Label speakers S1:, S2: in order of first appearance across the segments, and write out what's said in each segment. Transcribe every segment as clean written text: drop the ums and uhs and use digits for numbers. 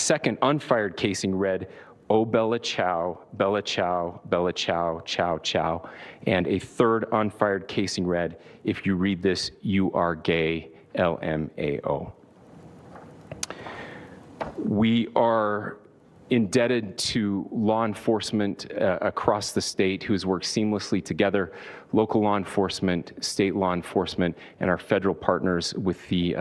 S1: second unfired casing read, "Oh, Bella Chow, Bella Chow, Bella Chow, Chow, Chow." And a third unfired casing read, "If you read this, you are gay, LMAO." We are indebted to law enforcement across the state who has worked seamlessly together, local law enforcement, state law enforcement, and our federal partners with the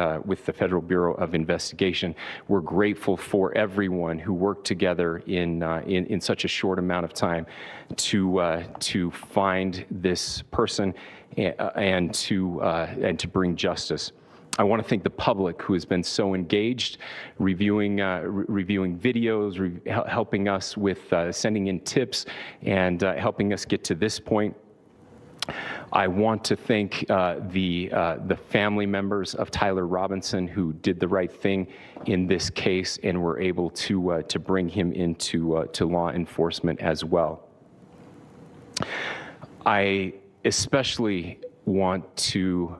S1: Federal Bureau of Investigation. We're grateful for everyone who worked together in such a short amount of time to find this person and to bring justice. I want to thank the public who has been so engaged, reviewing videos, helping us with sending in tips, and helping us get to this point. I want to thank the family members of Tyler Robinson who did the right thing in this case and were able to bring him into to law enforcement as well. I especially want to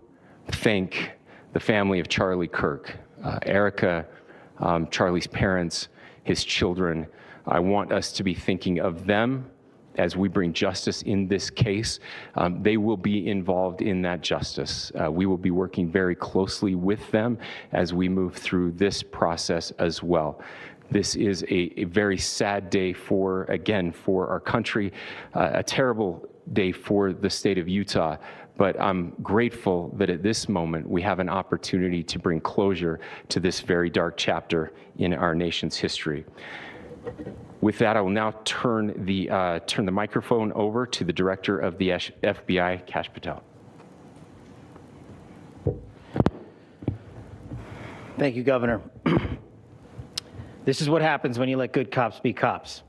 S1: thank the family of Charlie Kirk, Erica, Charlie's parents, his children. I want us to be thinking of them as we bring justice in this case. They will be involved in that justice. We will be working very closely with them as we move through this process as well. This is a very sad day for our country, a terrible day for the state of Utah, but I'm grateful that at this moment we have an opportunity to bring closure to this very dark chapter in our nation's history. With that, I will now turn the microphone over to the Director of the FBI, Kash Patel.
S2: Thank you, Governor. This is what happens when you let good cops be cops.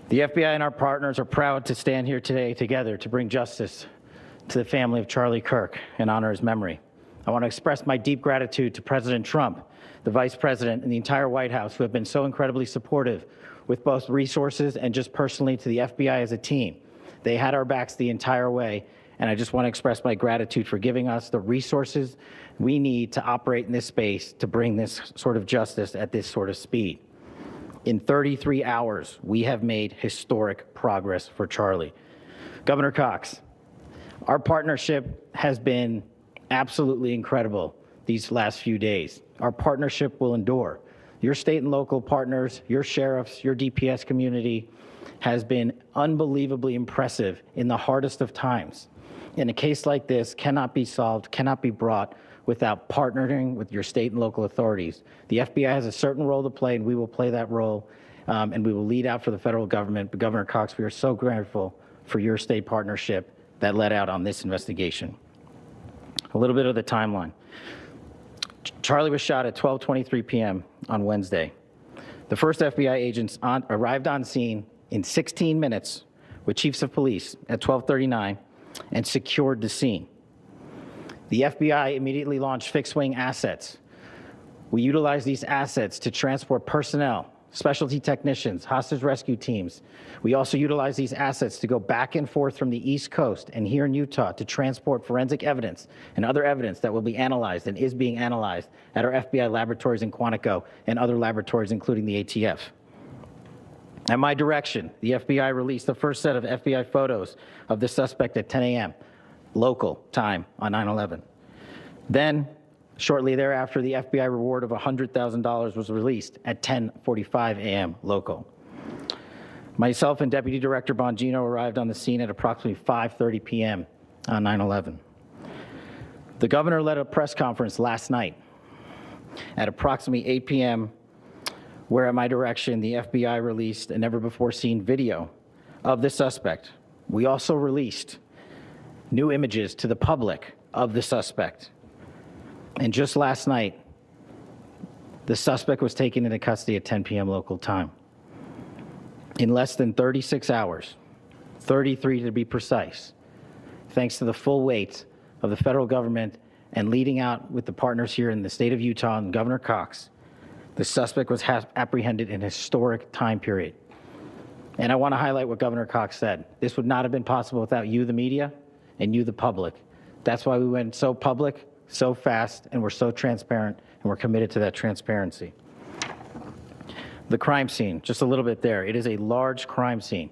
S2: The FBI and our partners are proud to stand here today together to bring justice to the family of Charlie Kirk and honor his memory. I want to express my deep gratitude to President Trump, the Vice President, and the entire White House who have been so incredibly supportive with both resources and just personally to the FBI as a team. They had our backs the entire way, and I just want to express my gratitude for giving us the resources we need to operate in this space to bring this sort of justice at this sort of speed. In 33 hours, we have made historic progress for Charlie. Governor Cox, our partnership has been absolutely incredible these last few days. Our partnership will endure. Your state and local partners, your sheriffs, your DPS community has been unbelievably impressive in the hardest of times. And a case like this cannot be solved, cannot be brought without partnering with your state and local authorities. The FBI has a certain role to play, and we will play that role, and we will lead out for the federal government. But Governor Cox, we are so grateful for your state partnership that led out on this investigation. A little bit of the timeline. Charlie was shot at 12:23 p.m. on Wednesday. The first FBI agents arrived on scene in 16 minutes with chiefs of police at 12:39 and secured the scene. The FBI immediately launched fixed-wing assets. We utilized these assets to transport personnel, specialty technicians, hostage rescue teams. We also utilized these assets to go back and forth from the East Coast and here in Utah to transport forensic evidence and other evidence that will be analyzed and is being analyzed at our FBI laboratories in Quantico and other laboratories, including the ATF. At my direction, the FBI released the first set of FBI photos of the suspect at 10 a.m. local time on 9/11. Then, shortly thereafter, the FBI reward of $100,000 was released at 10:45 a.m. local. Myself and Deputy Director Bongino arrived on the scene at approximately 5:30 p.m. on 9/11. The governor led a press conference last night at approximately 8 p.m., where at my direction, the FBI released a never-before-seen video of the suspect. We also released new images to the public of the suspect. And just last night, the suspect was taken into custody at 10 p.m. local time. In less than 36 hours, 33 to be precise, thanks to the full weight of the federal government and leading out with the partners here in the state of Utah and Governor Cox, the suspect was apprehended in a historic time period. And I want to highlight what Governor Cox said. This would not have been possible without you, the media, and you, the public. That's why we went so public, so fast, and we're so transparent, and we're committed to that transparency. The crime scene, just a little bit there. It is a large crime scene.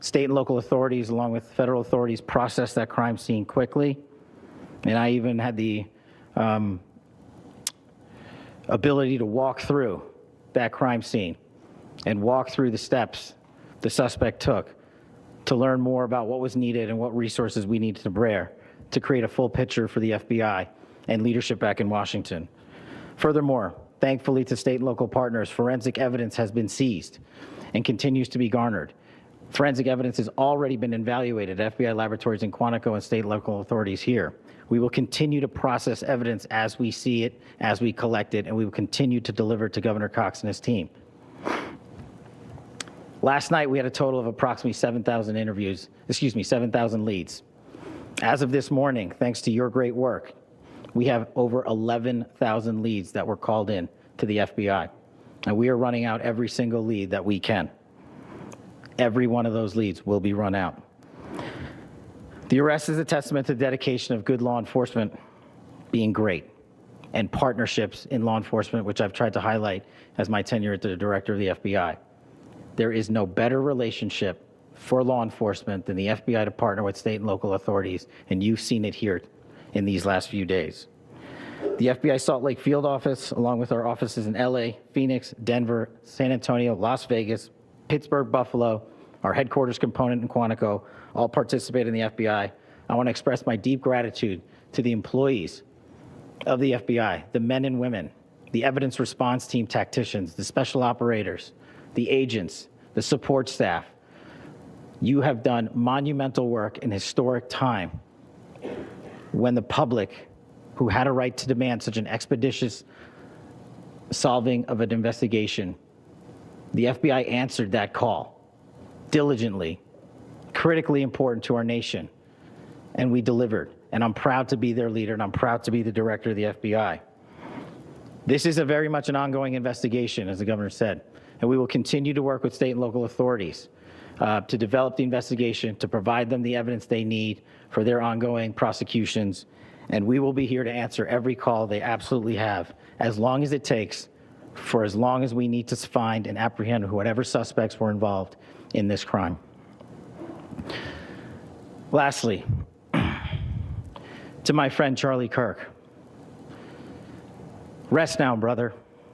S2: State and local authorities, along with federal authorities, processed that crime scene quickly. And I even had the ability to walk through that crime scene and walk through the steps the suspect took to learn more about what was needed and what resources we needed to bear to create a full picture for the FBI and leadership back in Washington. Furthermore, thankfully to state and local partners, forensic evidence has been seized and continues to be garnered. Forensic evidence has already been evaluated at FBI laboratories in Quantico and state and local authorities here. We will continue to process evidence as we see it, as we collect it, and we will continue to deliver it to Governor Cox and his team. Last night, we had a total of approximately 7,000 leads. As of this morning, thanks to your great work, we have over 11,000 leads that were called in to the FBI. And we are running out every single lead that we can. Every one of those leads will be run out. The arrest is a testament to the dedication of good law enforcement being great and partnerships in law enforcement, which I've tried to highlight as my tenure as the director of the FBI. There is no better relationship for law enforcement than the FBI to partner with state and local authorities, and you've seen it here in these last few days. The FBI Salt Lake field office, along with our offices in LA, Phoenix, Denver, San Antonio, Las Vegas, Pittsburgh, Buffalo, our headquarters component in Quantico, all participate in the FBI. I want to express my deep gratitude to the employees of the FBI, the men and women, the evidence response team tacticians, the special operators, the agents, the support staff. You have done monumental work in historic time when the public, who had a right to demand such an expeditious solving of an investigation, the FBI answered that call diligently, critically important to our nation, and we delivered. And I'm proud to be their leader, and I'm proud to be the director of the FBI. This is very much an ongoing investigation, as the governor said, and we will continue to work with state and local authorities to develop the investigation, to provide them the evidence they need for their ongoing prosecutions, and we will be here to answer every call they absolutely have, as long as it takes, for as long as we need to find and apprehend whatever suspects were involved in this crime. Lastly, to my friend Charlie Kirk, rest now, brother.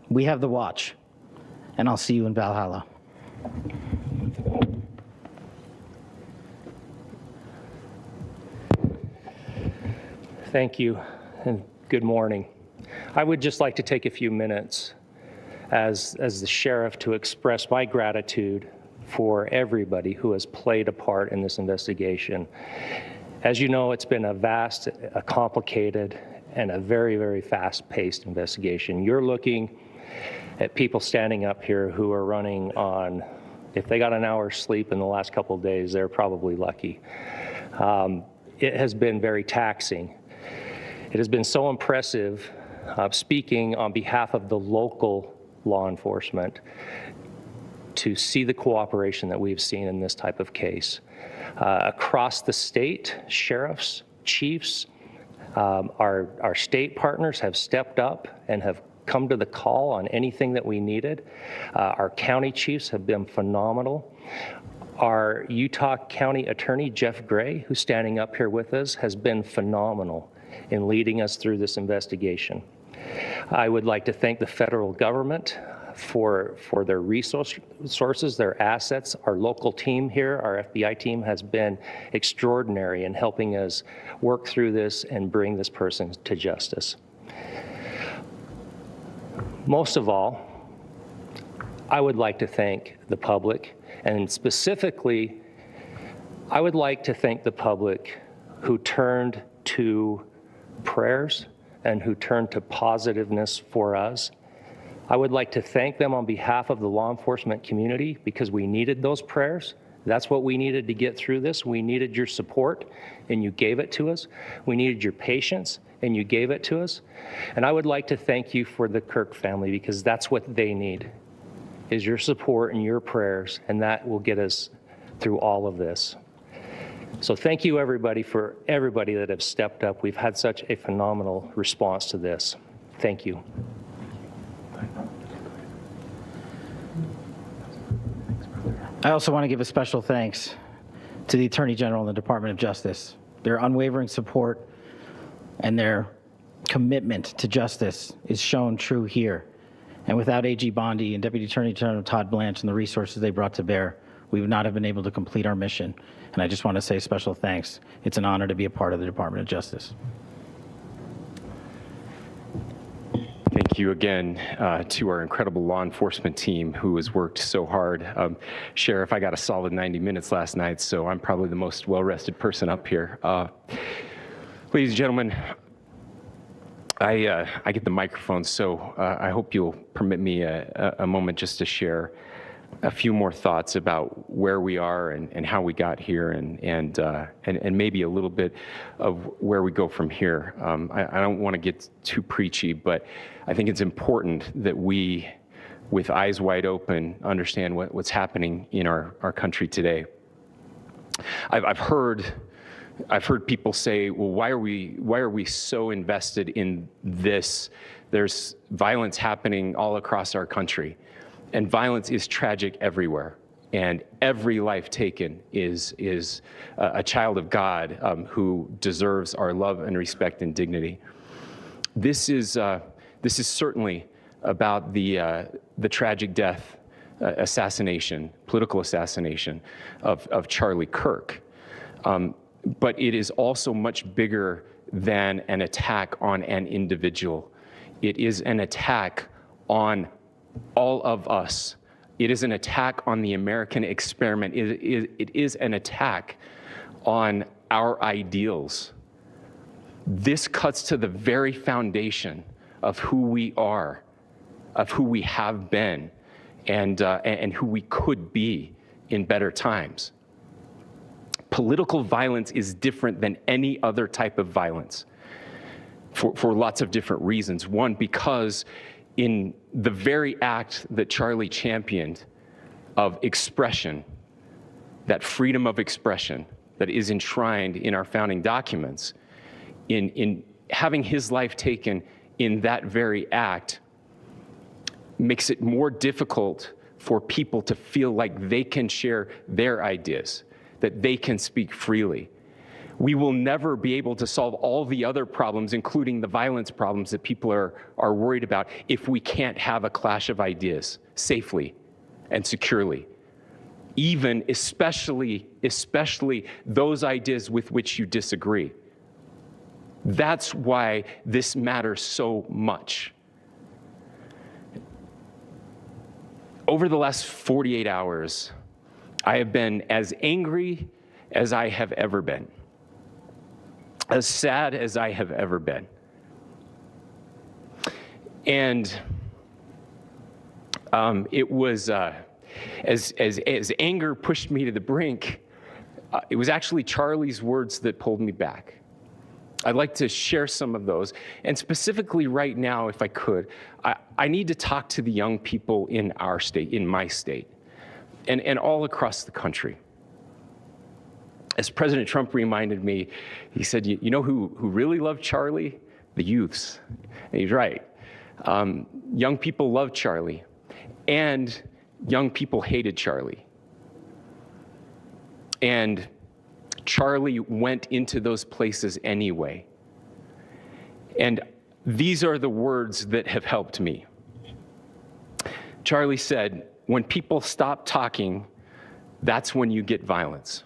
S2: We have the watch, and I'll see you in Valhalla.
S3: Thank you, and good morning. I would just like to take a few minutes as the sheriff to express my gratitude for everybody who has played a part in this investigation. As you know, it's been a vast, a complicated, and a very, very fast-paced investigation. You're looking at people standing up here who are running on, if they got an hour's sleep in the last couple of days, they're probably lucky. It has been very taxing. It has been so impressive, speaking on behalf of the local law enforcement, to see the cooperation that we've seen in this type of case. Across the state, sheriffs, chiefs, our state partners have stepped up and have come to the call on anything that we needed. Our county chiefs have been phenomenal. Our Utah County Attorney, Jeff Gray, who's standing up here with us, has been phenomenal in leading us through this investigation. I would like to thank the federal government for their resources, their assets. Our local team here, our FBI team, has been extraordinary in helping us work through this and bring this person to justice. Most of all, I would like to thank the public, and specifically, I would like to thank the public who turned to prayers and who turned to positiveness for us. I would like to thank them on behalf of the law enforcement community, because we needed those prayers. That's what we needed to get through this. We needed your support, and you gave it to us. We needed your patience, and you gave it to us. And I would like to thank you for the Kirk family, because that's what they need, is your support and your prayers, and that will get us through all of this. So thank you, everybody, for everybody that have stepped up. We've had such a phenomenal response to this. Thank you.
S2: I also want to give a special thanks to the Attorney General and the Department of Justice. Their unwavering support and their commitment to justice is shown true here. And without AG Bondi and Deputy Attorney General Todd Blanche and the resources they brought to bear, we would not have been able to complete our mission. And I just want to say special thanks. It's an honor to be a part of the Department of Justice.
S1: Thank you again to our incredible law enforcement team who has worked so hard. Sheriff, I got a solid 90 minutes last night, so I'm probably the most well-rested person up here. Ladies and gentlemen, I get the microphone, so I hope you'll permit me a moment just to share a few more thoughts about where we are and how we got here and maybe a little bit of where we go from here. I don't want to get too preachy, but I think it's important that we, with eyes wide open, understand what's happening in our country today. I've heard people say, well, why are we so invested in this? There's violence happening all across our country. And violence is tragic everywhere. And every life taken is a child of God who deserves our love and respect and dignity. This is certainly about the tragic death, political assassination of Charlie Kirk. But it is also much bigger than an attack on an individual. It is an attack on all of us. It is an attack on the American experiment. It is an attack on our ideals. This cuts to the very foundation of who we are, of who we have been, and who we could be in better times. Political violence is different than any other type of violence for lots of different reasons. One, because in the very act that Charlie championed of expression, that freedom of expression that is enshrined in our founding documents, in having his life taken in that very act, makes it more difficult for people to feel like they can share their ideas, that they can speak freely. We will never be able to solve all the other problems, including the violence problems that people are worried about, if we can't have a clash of ideas safely and securely. Especially those ideas with which you disagree. That's why this matters so much. Over the last 48 hours, I have been as angry as I have ever been, as sad as I have ever been. And it was, as anger pushed me to the brink, it was actually Charlie's words that pulled me back. I'd like to share some of those. And specifically right now, if I could, I need to talk to the young people in our state, in my state, and all across the country. As President Trump reminded me, he said, you know who really loved Charlie? The youths. And he's right. Young people loved Charlie, and young people hated Charlie. And Charlie went into those places anyway. And these are the words that have helped me. Charlie said, when people stop talking, that's when you get violence.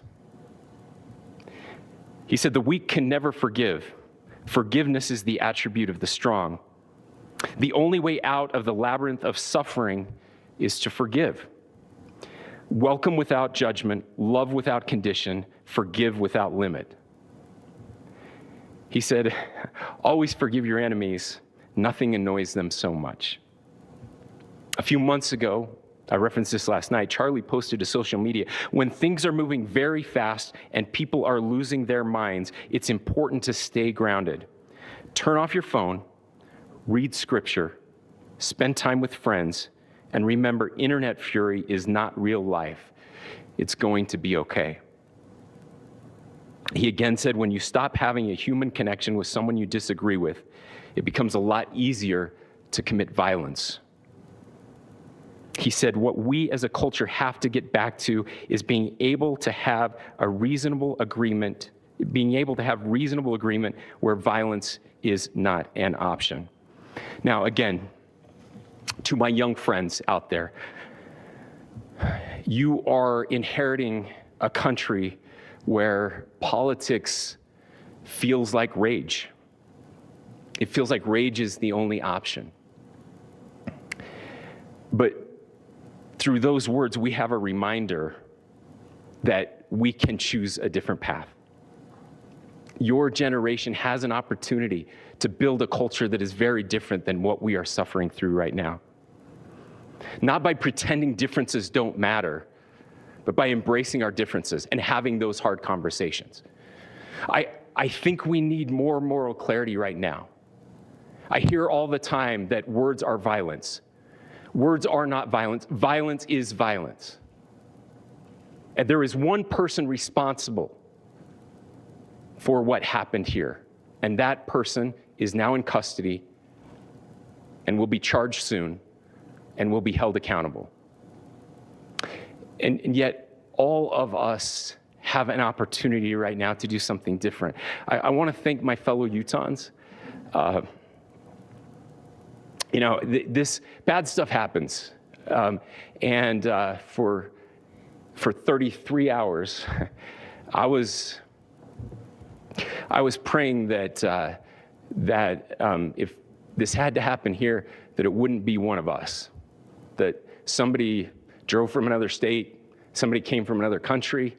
S1: He said, the weak can never forgive. Forgiveness is the attribute of the strong. The only way out of the labyrinth of suffering is to forgive. Welcome without judgment, love without condition, forgive without limit. He said, always forgive your enemies. Nothing annoys them so much. A few months ago, I referenced this last night, Charlie posted to social media, when things are moving very fast and people are losing their minds, it's important to stay grounded. Turn off your phone, read scripture, spend time with friends, and remember, internet fury is not real life. It's going to be okay. He again said, when you stop having a human connection with someone you disagree with, it becomes a lot easier to commit violence. He said, what we as a culture have to get back to is being able to have a reasonable agreement, where violence is not an option. Now, again, to my young friends out there, you are inheriting a country where politics feels like rage. It feels like rage is the only option. But through those words, we have a reminder that we can choose a different path. Your generation has an opportunity to build a culture that is very different than what we are suffering through right now. Not by pretending differences don't matter, but by embracing our differences and having those hard conversations. I think we need more moral clarity right now. I hear all the time that words are violence. Words are not violence. Violence is violence. And there is one person responsible for what happened here. And that person is now in custody and will be charged soon and will be held accountable. And yet, all of us have an opportunity right now to do something different. I want to thank my fellow Utahns. This bad stuff happens. For 33 hours, I was praying that if this had to happen here, that it wouldn't be one of us, that somebody drove from another state, somebody came from another country.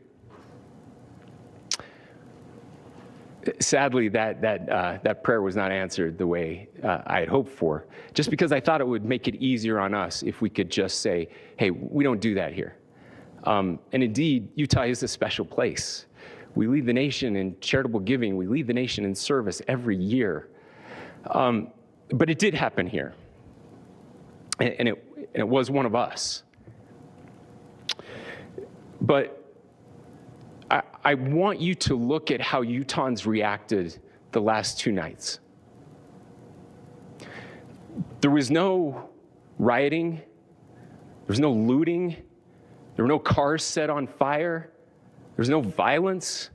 S1: Sadly, that prayer was not answered the way I had hoped for, just because I thought it would make it easier on us if we could just say, hey, we don't do that here. And indeed, Utah is a special place. We lead the nation in charitable giving. We lead the nation in service every year. But it did happen here. And it was one of us. But I want you to look at how Utahns reacted the last 2 nights. There was no rioting. There was no looting. There were no cars set on fire. There was no violence.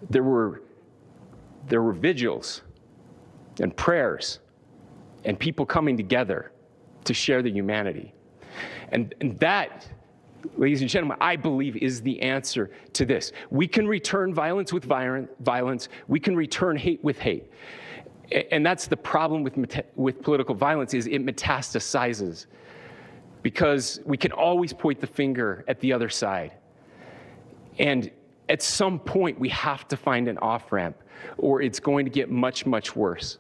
S1: There were vigils and prayers and people coming together to share the humanity. And that, ladies and gentlemen, I believe is the answer to this. We can return violence with violence. We can return hate with hate. And that's the problem with political violence, is it metastasizes, because we can always point the finger at the other side. And at some point, we have to find an off-ramp, or it's going to get much, much worse.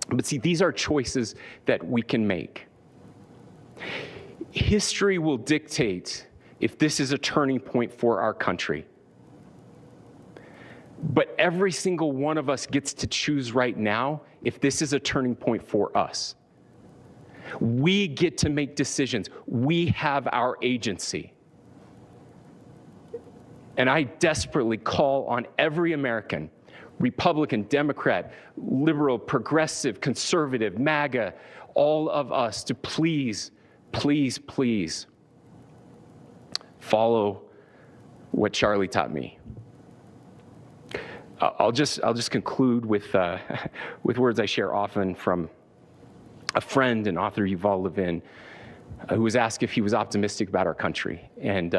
S1: But see, these are choices that we can make. History will dictate if this is a turning point for our country. But every single one of us gets to choose right now if this is a turning point for us. We get to make decisions. We have our agency. And I desperately call on every American, Republican, Democrat, liberal, progressive, conservative, MAGA, all of us to please, please, please follow what Charlie taught me. I'll just conclude with words I share often from a friend and author, Yuval Levin, who was asked if he was optimistic about our country. And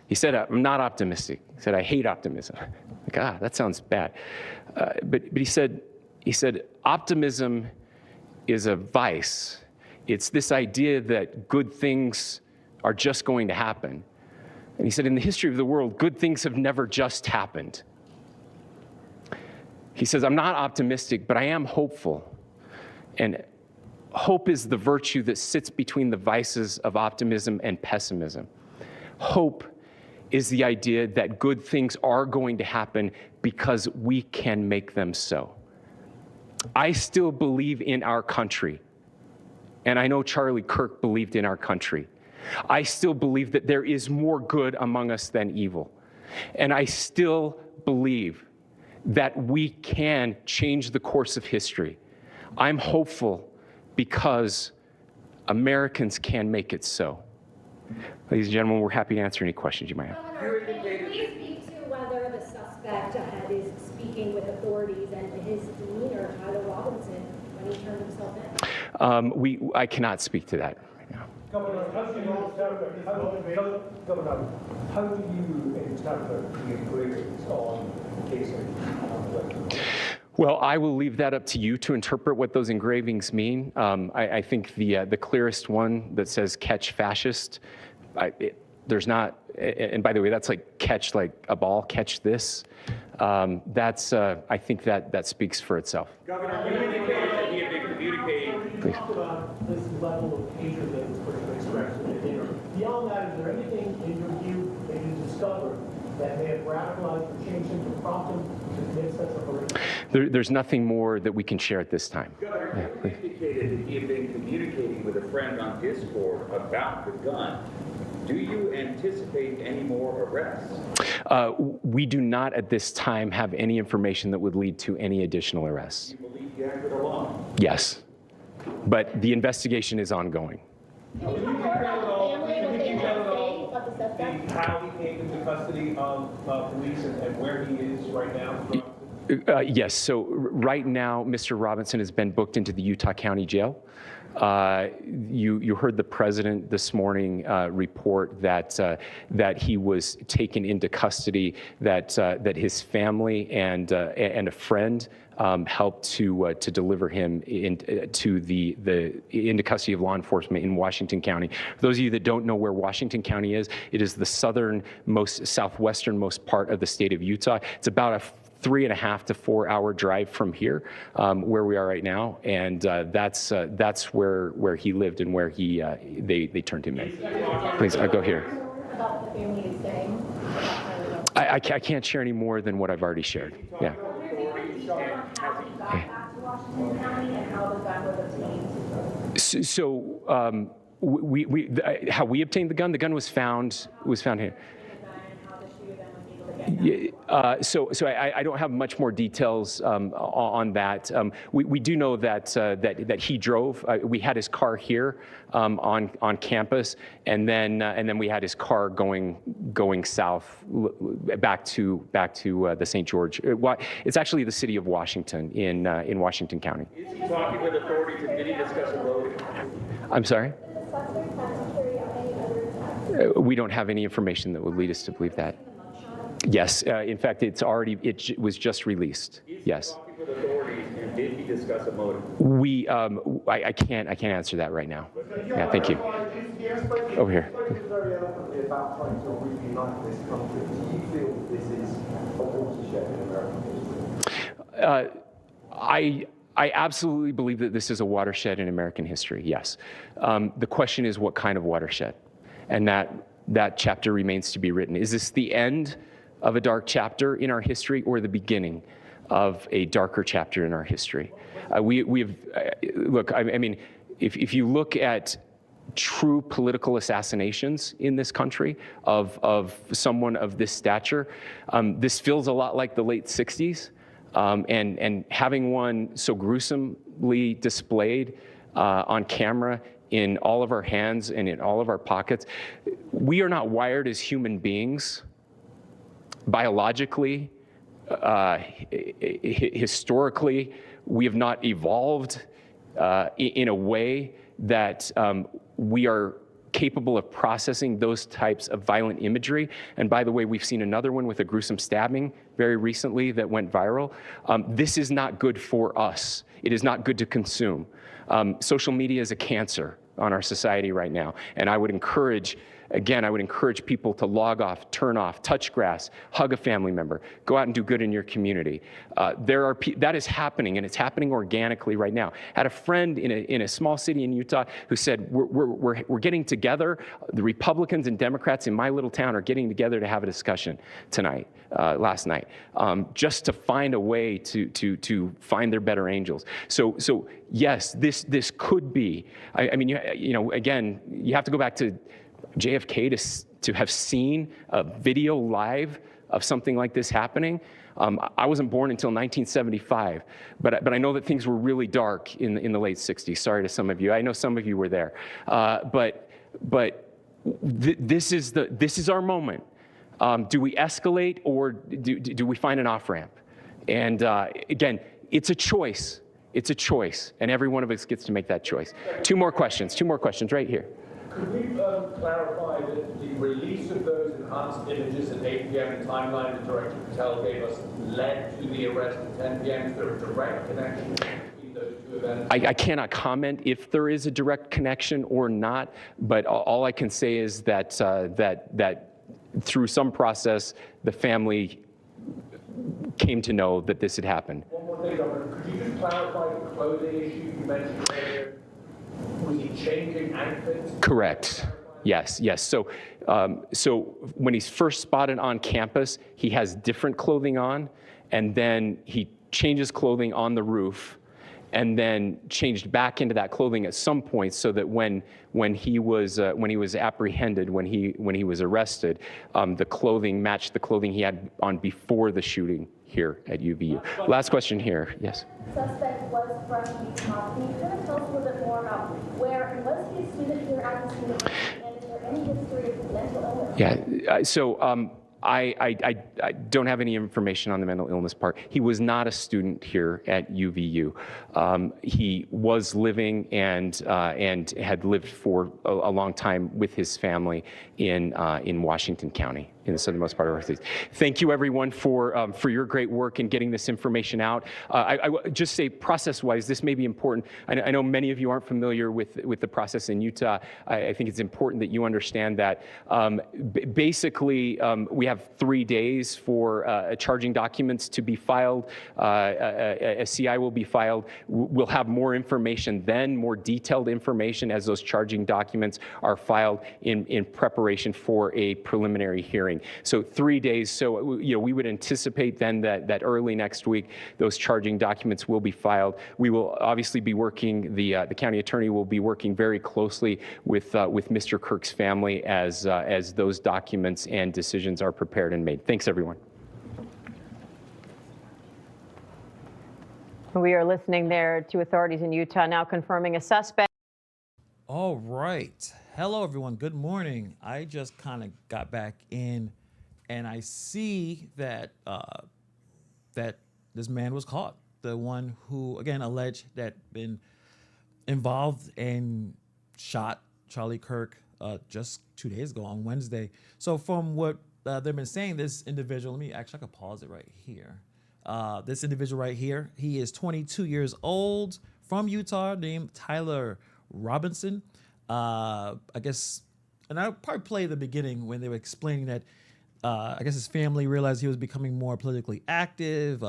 S1: he said, I'm not optimistic. He said, I hate optimism. Like, that sounds bad. But he said, optimism is a vice. It's this idea that good things are just going to happen. And he said, in the history of the world, good things have never just happened. He says, I'm not optimistic, but I am hopeful. And hope is the virtue that sits between the vices of optimism and pessimism. Hope is the idea that good things are going to happen because we can make them so. I still believe in our country. And I know Charlie Kirk believed in our country. I still believe that there is more good among us than evil. And I still believe that we can change the course of history. I'm hopeful because Americans can make it so. Ladies and gentlemen, we're happy to answer any questions you might have.
S4: Governor, can you please speak to whether the suspect is speaking with authorities and his demeanor, Tyler Robinson, when he turned himself in?
S1: I cannot speak to that right now.
S5: Governor, how do you interpret the agreements on casing?
S1: Well, I will leave that up to you to interpret what those engravings mean. I think the clearest one that says "catch fascist," there's not, and by the way, that's like catch like a ball, catch this. That's I think that speaks for itself.
S6: Governor, you indicated that he had been communicating.
S5: You talked about this level of hatred that was put expressed in the dinner. Beyond that, is there anything in your view that you discovered that may have radicalized or changed him to prompt him to commit such a horrific?
S1: There's nothing more that we can share at this time.
S6: Governor, you indicated that he had been communicating with a friend on Discord about the gun. Do you anticipate any more arrests?
S1: We do not at this time have any information that would lead to any additional arrests.
S6: Do you believe he acted alone?
S1: Yes, but the investigation is ongoing.
S4: Can you talk more about the family, what they had to say about the suspect?
S5: How he came into custody of police and where he is right now?
S1: Yes, so right now, Mr. Robinson has been booked into the Utah County Jail. You heard the president this morning report that he was taken into custody, that his family and a friend helped to deliver him into custody of law enforcement in Washington County. For those of you that don't know where Washington County is, it is the southwesternmost part of the state of Utah. It's about a 3.5 to 4 hour drive from here, where we are right now, and that's where he lived and where they turned him in. Please, go here.
S4: About what the family is saying about Tyler Robinson.
S1: I can't share any more than what I've already shared. Yeah.
S4: How he got back to Washington County and how the gun was obtained?
S1: So how we obtained the gun was found here. So I don't have much more details on that. We do know that he drove. We had his car here on campus, and then we had his car going south back to the St. George. It's actually the city of Washington in Washington County.
S6: Is he talking with authorities and did he discuss a motive?
S1: I'm sorry?
S4: Did the suspect plan to carry out any other attacks?
S1: We don't have any information that would lead us to believe that. Yes, in fact, it was just released. Yes.
S6: Is he talking with authorities and did he discuss a motive?
S1: I can't answer that right now. Yeah, thank you. Over here.
S7: Very eloquently about trying to reunite this country. Do you feel this is a watershed in American history?
S1: I absolutely believe that this is a watershed in American history, yes. The question is what kind of watershed? And that chapter remains to be written. Is this the end of a dark chapter in our history or the beginning of a darker chapter in our history? Look, I mean, if you look at true political assassinations in this country of someone of this stature, this feels a lot like the late 60s. And having one so gruesomely displayed on camera in all of our hands and in all of our pockets, we are not wired as human beings biologically, historically. We have not evolved in a way that we are capable of processing those types of violent imagery. And by the way, we've seen another one with a gruesome stabbing very recently that went viral. This is not good for us. It is not good to consume. Social media is a cancer on our society right now. And I would encourage people to log off, turn off, touch grass, hug a family member, go out and do good in your community. That is happening, and it's happening organically right now. I had a friend in a small city in Utah who said, we're getting together, the Republicans and Democrats in my little town are getting together to have a discussion last night, just to find a way to find their better angels. So yes, this could be, I mean, again, you have to go back to JFK to have seen a video live of something like this happening. I wasn't born until 1975, but I know that things were really dark in the late 60s. Sorry to some of you. I know some of you were there. This is our moment. Do we escalate, or do we find an off-ramp? And again, it's a choice. It's a choice, and every one of us gets to make that choice. Two more questions right here.
S5: Could we clarify that the release of those enhanced images at 8 p.m. in timeline that Director Patel gave us led to the arrest at 10 p.m.? Is there a direct connection between those two events?
S1: I cannot comment if there is a direct connection or not, but all I can say is that that through some process, the family came to know that this had happened.
S5: One more thing, Governor. Could you just clarify the clothing issue you mentioned earlier? Was he changing outfits?
S1: Correct. Yes. So when he's first spotted on campus, he has different clothing on, and then he changes clothing on the roof, and then changed back into that clothing at some point, so that when he was apprehended, when he was arrested, the clothing matched the clothing he had on before the shooting here at UVU. Last question here. Yes.
S4: Suspect was from Utah. Can you kind of tell us a little bit more about where, and was he a student here at this university, and is there any history of mental illness?
S1: Yeah. So I don't have any information on the mental illness part. He was not a student here at UVU. He was living and had lived for a long time with his family in Washington County, in the southernmost part of our state. Thank you, everyone, for your great work in getting this information out. I just say, process-wise, this may be important. I know many of you aren't familiar with the process in Utah. I think it's important that you understand that basically we have 3 days for charging documents to be filed. A CI will be filed. We'll have more information then, more detailed information as those charging documents are filed in preparation for a preliminary hearing. So 3 days. So we would anticipate then that early next week those charging documents will be filed. We will obviously be working. The county attorney will be working very closely with Mr. Kirk's family as those documents and decisions are prepared and made. Thanks, everyone.
S8: We are listening there to authorities in Utah now confirming a suspect.
S9: All right. Hello, everyone. Good morning. I just kind of got back in, and I see that that this man was caught. The one who, again, alleged that been involved and shot Charlie Kirk just 2 days ago on Wednesday. So from what they've been saying, this individual, I could pause it right here. This individual right here, he is 22 years old, from Utah, named Tyler Robinson. I guess, and I'll probably play the beginning when they were explaining that I guess his family realized he was becoming more politically active,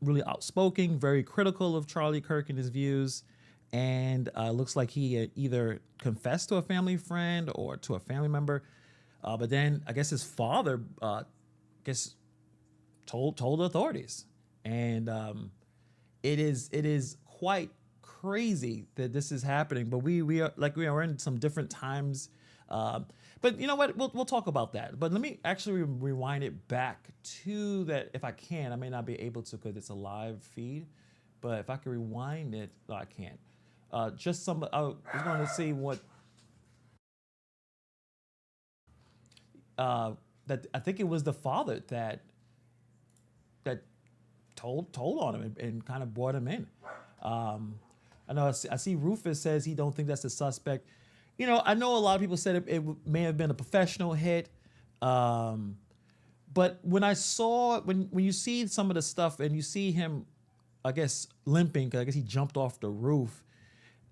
S9: really outspoken, very critical of Charlie Kirk and his views. And looks like he either confessed to a family friend or to a family member. But then I guess his father, told authorities. And it is quite crazy that this is happening. But we are in some different times. But you know what? We'll talk about that. But let me actually rewind it back to that, if I can. I may not be able to because it's a live feed. But if I can rewind it, no, I can't. I was going to see what that I think it was the father that told on him and kind of brought him in. I know I see Rufus says he don't think that's the suspect. I know a lot of people said it may have been a professional hit. But when I saw when you see some of the stuff and you see him, I guess limping, because I guess he jumped off the roof.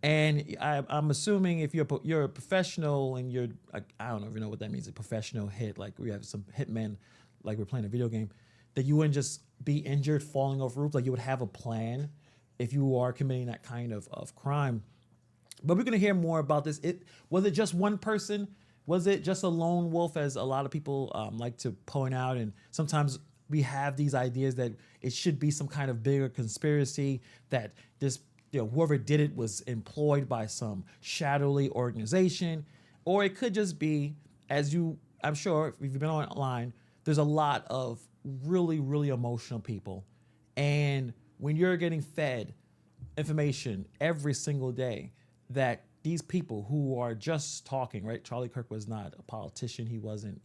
S9: And I'm assuming if you're a professional and you're, I don't even know what that means, a professional hit, like we have some hitmen, like we're playing a video game, that you wouldn't just be injured falling off roof, like you would have a plan if you are committing that kind of crime. But we're going to hear more about this. Was it just one person? Was it just a lone wolf, as a lot of people like to point out? And sometimes we have these ideas that it should be some kind of bigger conspiracy, that this whoever did it was employed by some shadowy organization, or it could just be, I'm sure if you've been online, there's a lot of really, really emotional people. And when you're getting fed information every single day that these people who are just talking, right? Charlie Kirk was not a politician. He wasn't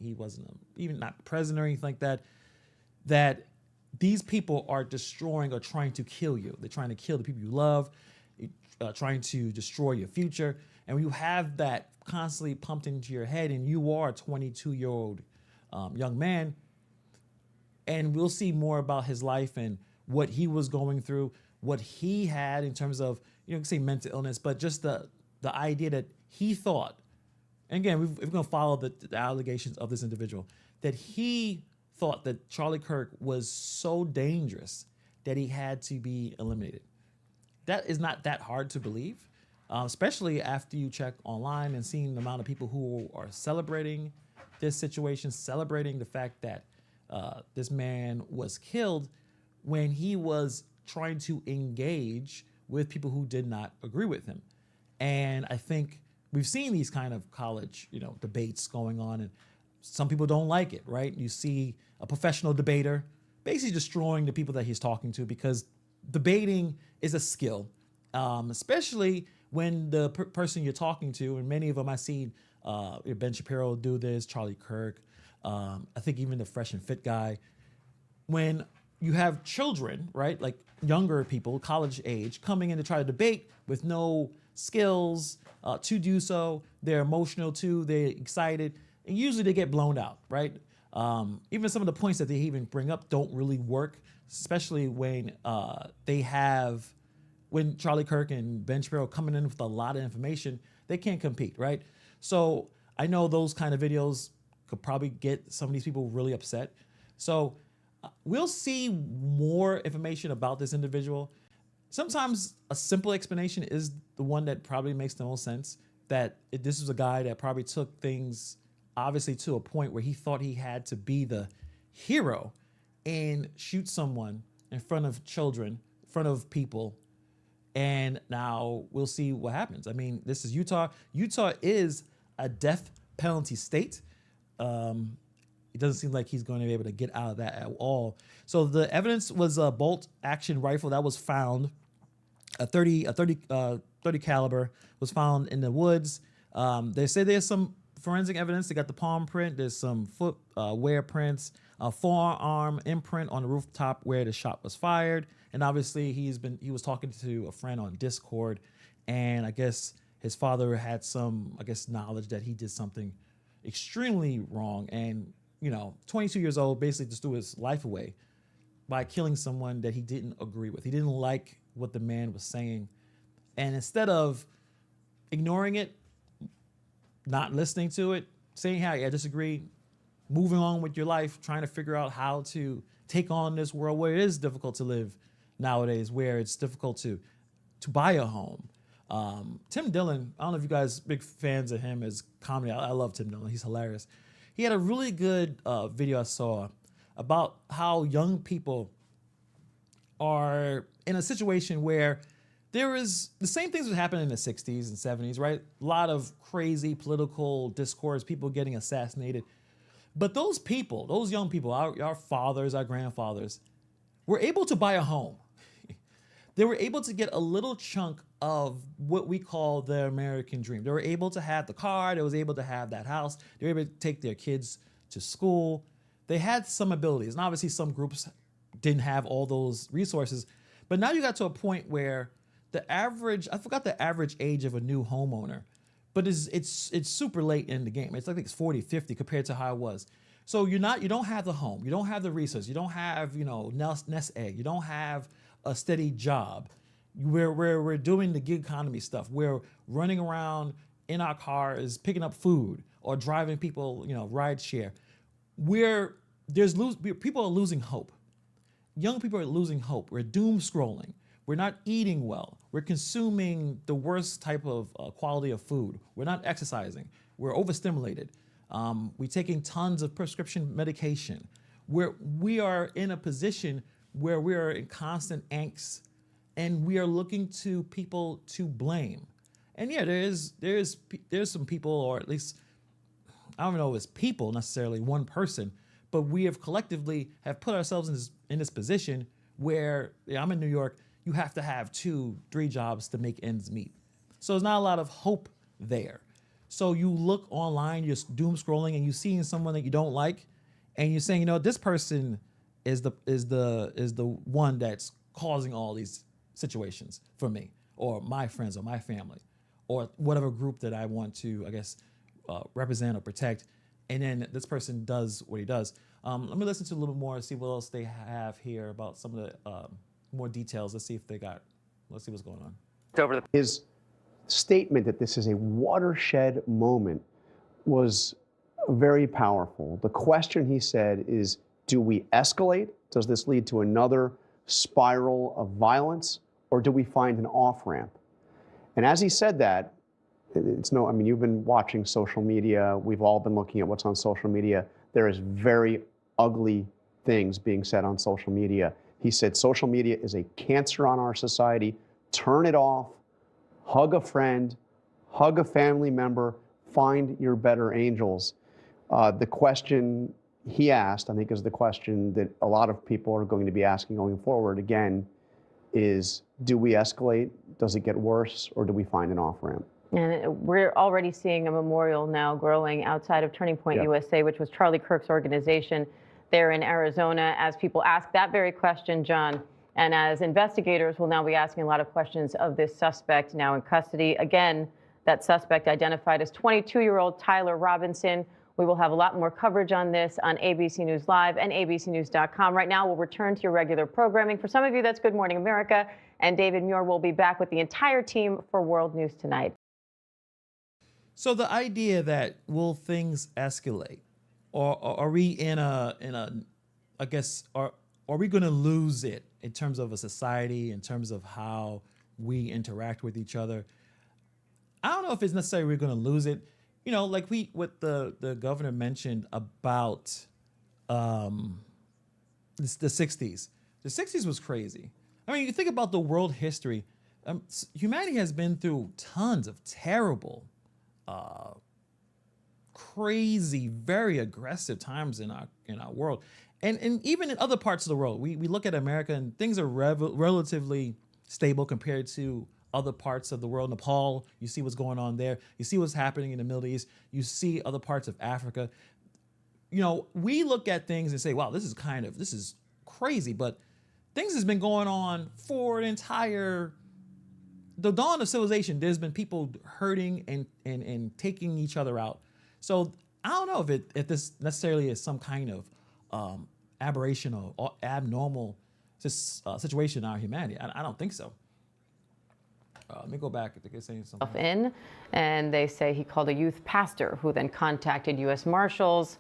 S9: even not president or anything like that. That these people are destroying or trying to kill you. They're trying to kill the people you love, trying to destroy your future. And when you have that constantly pumped into your head and you are a 22-year-old young man, and we'll see more about his life and what he was going through, what he had in terms of, you can say mental illness, but just the idea that he thought, and again, we're going to follow the allegations of this individual, that he thought that Charlie Kirk was so dangerous that he had to be eliminated. That is not that hard to believe, especially after you check online and seeing the amount of people who are celebrating this situation, celebrating the fact that this man was killed when he was trying to engage with people who did not agree with him. And I think we've seen these kind of college, debates going on, and some people don't like it, right? You see a professional debater basically destroying the people that he's talking to, because debating is a skill, especially when the person you're talking to, and many of them I've seen, Ben Shapiro do this, Charlie Kirk, I think even the Fresh and Fit guy, when you have children, right, like younger people, college age, coming in to try to debate with no skills to do so. They're emotional too, they're excited, and usually they get blown out, right? Even some of the points that they even bring up don't really work, especially when when Charlie Kirk and Ben Shapiro coming in with a lot of information, they can't compete, right? So I know those kind of videos could probably get some of these people really upset. So we'll see more information about this individual. Sometimes a simple explanation is the one that probably makes the most sense, that this was a guy that probably took things obviously to a point where he thought he had to be the hero and shoot someone in front of children, in front of people. And now we'll see what happens. I mean, this is Utah. Utah is a death penalty state. It doesn't seem like he's going to be able to get out of that at all. So the evidence was a bolt action rifle that was found, a 30 caliber was found in the woods. They say there's some forensic evidence. They got the palm print. There's some foot wear prints, a forearm imprint on the rooftop where the shot was fired. And obviously he was talking to a friend on Discord, and I guess his father had some, knowledge that he did something extremely wrong, and 22 years old, basically just threw his life away by killing someone that he didn't agree with. He didn't like what the man was saying. And instead of ignoring it, not listening to it, saying, hey, I disagree, moving on with your life, trying to figure out how to take on this world where it is difficult to live nowadays, where it's difficult to buy a home. Tim Dillon, I don't know if you guys big fans of him as comedy. I love Tim Dillon. He's hilarious. He had a really good video I saw about how young people are in a situation where there is the same things that happened in the 60s and 70s, right? A lot of crazy political discourse, people getting assassinated. But those people, those young people, our fathers, our grandfathers, were able to buy a home. They were able to get a little chunk of what we call the American dream. They were able to have the car. They was able to have that house. They were able to take their kids to school. They had some abilities. And obviously some groups didn't have all those resources. But now you got to a point where the average, I forgot the average age of a new homeowner, but it's super late in the game. It's like it's 40, 50 compared to how it was. So you don't have the home. You don't have the resources. You don't have, nest egg. You don't have a steady job. We're doing the gig economy stuff. We're running around in our cars, picking up food or driving people, ride share. People are losing hope. Young people are losing hope. We're doom scrolling. We're not eating well. We're consuming the worst type of quality of food. We're not exercising. We're overstimulated. We're taking tons of prescription medication. We are in a position where we are in constant angst, and we are looking to people to blame. And yeah, there's some people, or at least I don't know if it's people necessarily, one person, but we have collectively have put ourselves in this position where I'm in New York, you have to have 2-3 jobs to make ends meet. So there's not a lot of hope there. So you look online, you're doom scrolling, and you're seeing someone that you don't like, and you're saying, this person is the one that's causing all these situations for me, or my friends, or my family, or whatever group that I want to, I guess, represent or protect. And then this person does what he does. Let me listen to a little more and see what else they have here about some of the more details. Let's see what's going on.
S10: His statement that this is a watershed moment was very powerful. The question, he said, is, do we escalate? Does this lead to another spiral of violence, or do we find an off-ramp? And as he said that, you've been watching social media. We've all been looking at what's on social media. There is very ugly things being said on social media. He said social media is a cancer on our society. Turn it off. Hug a friend. Hug a family member. Find your better angels. The question he asked, I think, is the question that a lot of people are going to be asking going forward again, is, do we escalate? Does it get worse? Or do we find an off-ramp?
S8: And we're already seeing a memorial now growing outside of Turning Point USA, which was Charlie Kirk's organization there in Arizona, as people ask that very question, John. And as investigators will now be asking a lot of questions of this suspect now in custody. Again, that suspect identified as 22-year-old Tyler Robinson. We will have a lot more coverage on this on ABC News Live and abcnews.com. Right now, we'll return to your regular programming. For some of you, that's Good Morning America. And David Muir will be back with the entire team for World News Tonight.
S9: So the idea that will things escalate, or are we in a I guess, are we going to lose it in terms of a society, in terms of how we interact with each other? I don't know if it's necessarily we're going to lose it. Like what the governor mentioned about the 60s. The 60s was crazy. I mean, you think about the world history. Humanity has been through tons of terrible, crazy, very aggressive times in our world, and even in other parts of the world. We look at America and things are relatively stable compared to other parts of the world. Nepal, you see what's going on there. You see what's happening in the Middle East. You see other parts of Africa. We look at things and say, wow, this is crazy, but things has been going on for the dawn of civilization. There's been people hurting and taking each other out. So I don't know if this necessarily is some kind of aberration or abnormal situation in our humanity. I don't think so. Let me go back to saying something.
S8: And they say he called a youth pastor who then contacted U.S. Marshals,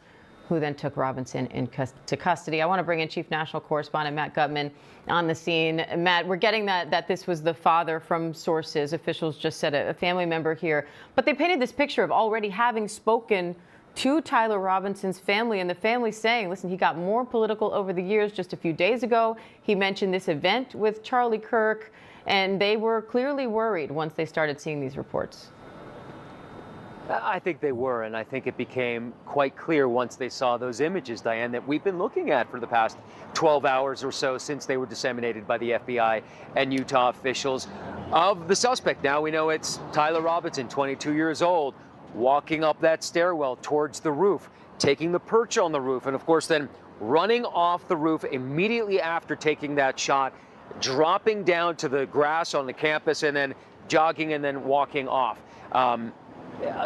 S8: who then took Robinson into custody. I want to bring in Chief National Correspondent Matt Gutman on the scene. Matt, we're getting that this was the father from sources. Officials just said a family member here. But they painted this picture of already having spoken to Tyler Robinson's family, and the family saying, listen, he got more political over the years. Just a few days ago, he mentioned this event with Charlie Kirk, and they were clearly worried once they started seeing these reports.
S11: I think they were, and I think it became quite clear once they saw those images, Diane, that we've been looking at for the past 12 hours or so since they were disseminated by the FBI and Utah officials of the suspect. Now we know it's Tyler Robinson, 22 years old, walking up that stairwell towards the roof, taking the perch on the roof, and of course then running off the roof immediately after taking that shot, dropping down to the grass on the campus, and then jogging and then walking off.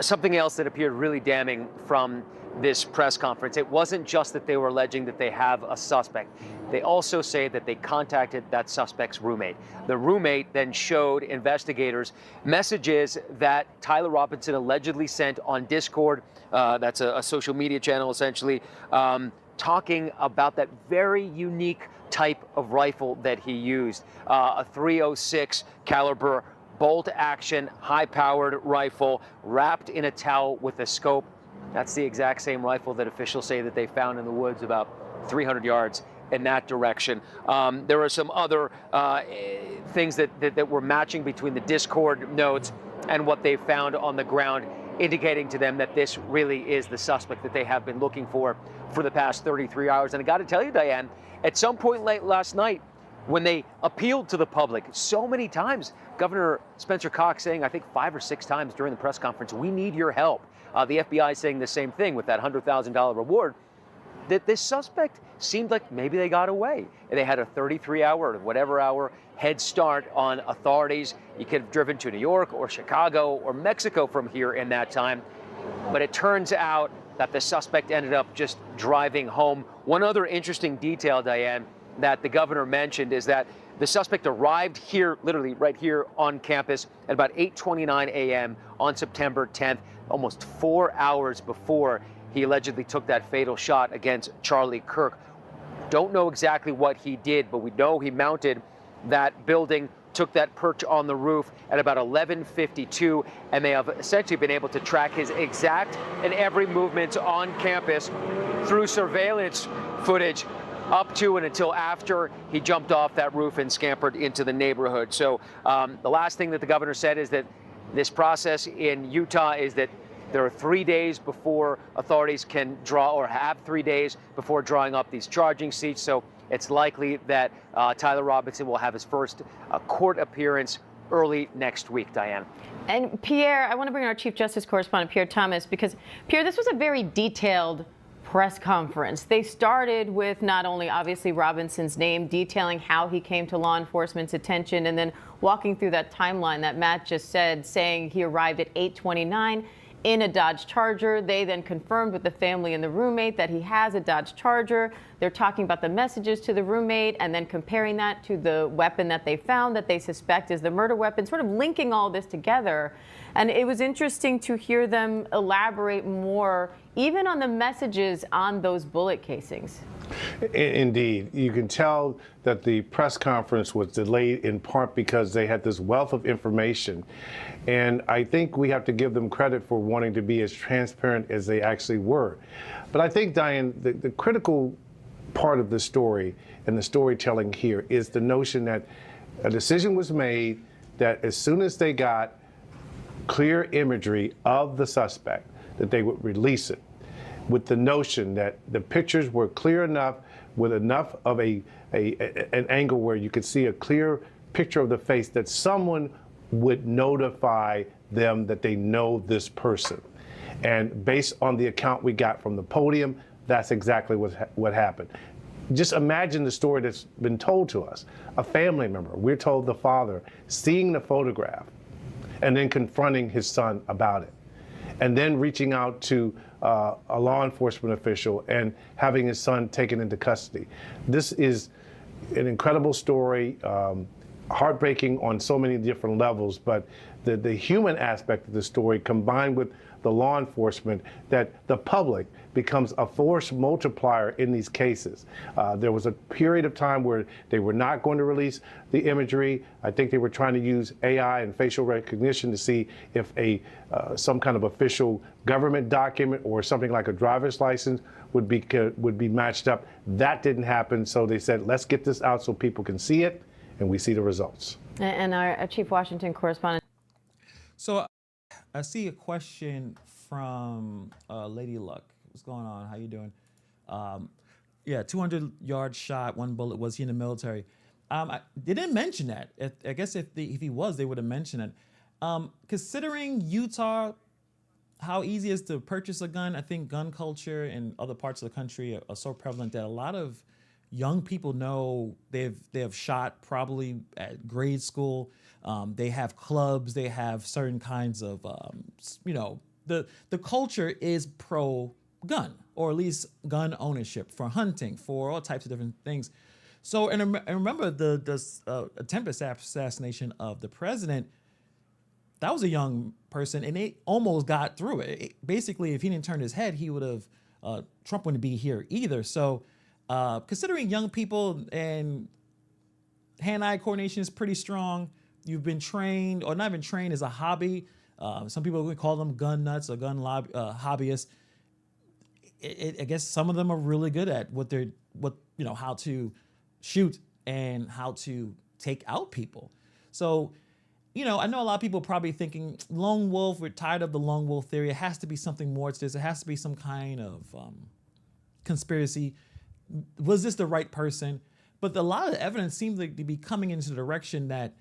S11: Something else that appeared really damning from this press conference, it wasn't just that they were alleging that they have a suspect. They also say that they contacted that suspect's roommate. The roommate then showed investigators messages that Tyler Robinson allegedly sent on Discord. That's a social media channel, essentially, talking about that very unique type of rifle that he used, a .306 caliber bolt-action, high-powered rifle wrapped in a towel with a scope. That's the exact same rifle that officials say that they found in the woods about 300 yards in that direction. There are some other things that were matching between the Discord notes and what they found on the ground indicating to them that this really is the suspect that they have been looking for the past 33 hours. And I got to tell you, Diane, at some point late last night, when they appealed to the public so many times, Governor Spencer Cox saying, I think 5 or 6 times during the press conference, we need your help. The FBI saying the same thing with that $100,000 reward, that this suspect seemed like maybe they got away. They had a 33-hour or whatever hour head start on authorities. You could have driven to New York or Chicago or Mexico from here in that time. But it turns out that the suspect ended up just driving home. One other interesting detail, Diane, that the governor mentioned is that the suspect arrived here, literally right here on campus at about 8:29 a.m. on September 10th, almost 4 hours before he allegedly took that fatal shot against Charlie Kirk. Don't know exactly what he did, but we know he mounted that building, took that perch on the roof at about 11:52, and they have essentially been able to track his exact and every movement on campus through surveillance footage up to and until after he jumped off that roof and scampered into the neighborhood. So the last thing that the governor said is that this process in Utah is that there are 3 days before authorities can draw, or have 3 days before drawing up these charging sheets. So it's likely that Tyler Robinson will have his first court appearance early next week, Diane.
S8: And Pierre, I want to bring in our Chief Justice correspondent, Pierre Thomas, because Pierre, this was a very detailed press conference. They started with not only obviously Robinson's name, detailing how he came to law enforcement's attention, and then walking through that timeline that Matt just said, saying he arrived at 8:29 in a Dodge Charger. They then confirmed with the family and the roommate that he has a Dodge Charger. They're talking about the messages to the roommate and then comparing that to the weapon that they found that they suspect is the murder weapon, sort of linking all this together. And it was interesting to hear them elaborate more, even on the messages on those bullet casings.
S12: Indeed. You can tell that the press conference was delayed in part because they had this wealth of information. And I think we have to give them credit for wanting to be as transparent as they actually were. But I think, Diane, the critical part of the story and the storytelling here is the notion that a decision was made that as soon as they got clear imagery of the suspect, that they would release it, with the notion that the pictures were clear enough, with enough of an angle where you could see a clear picture of the face, that someone would notify them that they know this person. And based on the account we got from the podium, that's exactly what happened. Just imagine the story that's been told to us. A family member, we're told the father, seeing the photograph and then confronting his son about it, and then reaching out to a law enforcement official and having his son taken into custody. This is an incredible story, heartbreaking on so many different levels, but the human aspect of the story combined with the law enforcement, that the public becomes a force multiplier in these cases. There was a period of time where they were not going to release the imagery. I think they were trying to use AI and facial recognition to see if some kind of official government document or something like a driver's license would be matched up. That didn't happen, so they said, let's get this out so people can see it, and we see the results.
S8: And our Chief Washington correspondent.
S9: So I see a question from Lady Luck. What's going on? How you doing? Yeah, 200-yard shot, 1 bullet. Was he in the military? They didn't mention that. I guess if he was, they would have mentioned it. Considering Utah, how easy it is to purchase a gun, I think gun culture in other parts of the country are so prevalent that a lot of young people know they have shot probably at grade school. They have clubs. They have certain kinds of, the culture is pro-gun, or at least gun ownership for hunting, for all types of different things. So, and remember the attempted assassination of the president. That was a young person, and they almost got through it. Basically, if he didn't turn his head, he would have, Trump wouldn't be here either. So, considering young people and hand-eye coordination is pretty strong, you've been trained, or not been trained, as a hobby. Some people would call them gun nuts or gun hobbyists. I guess some of them are really good at how to shoot and how to take out people. So I know a lot of people probably thinking lone wolf, we're tired of the lone wolf theory. It has to be something more to this. It has to be some kind of conspiracy. Was this the right person? But a lot of the evidence seems like to be coming into the direction that,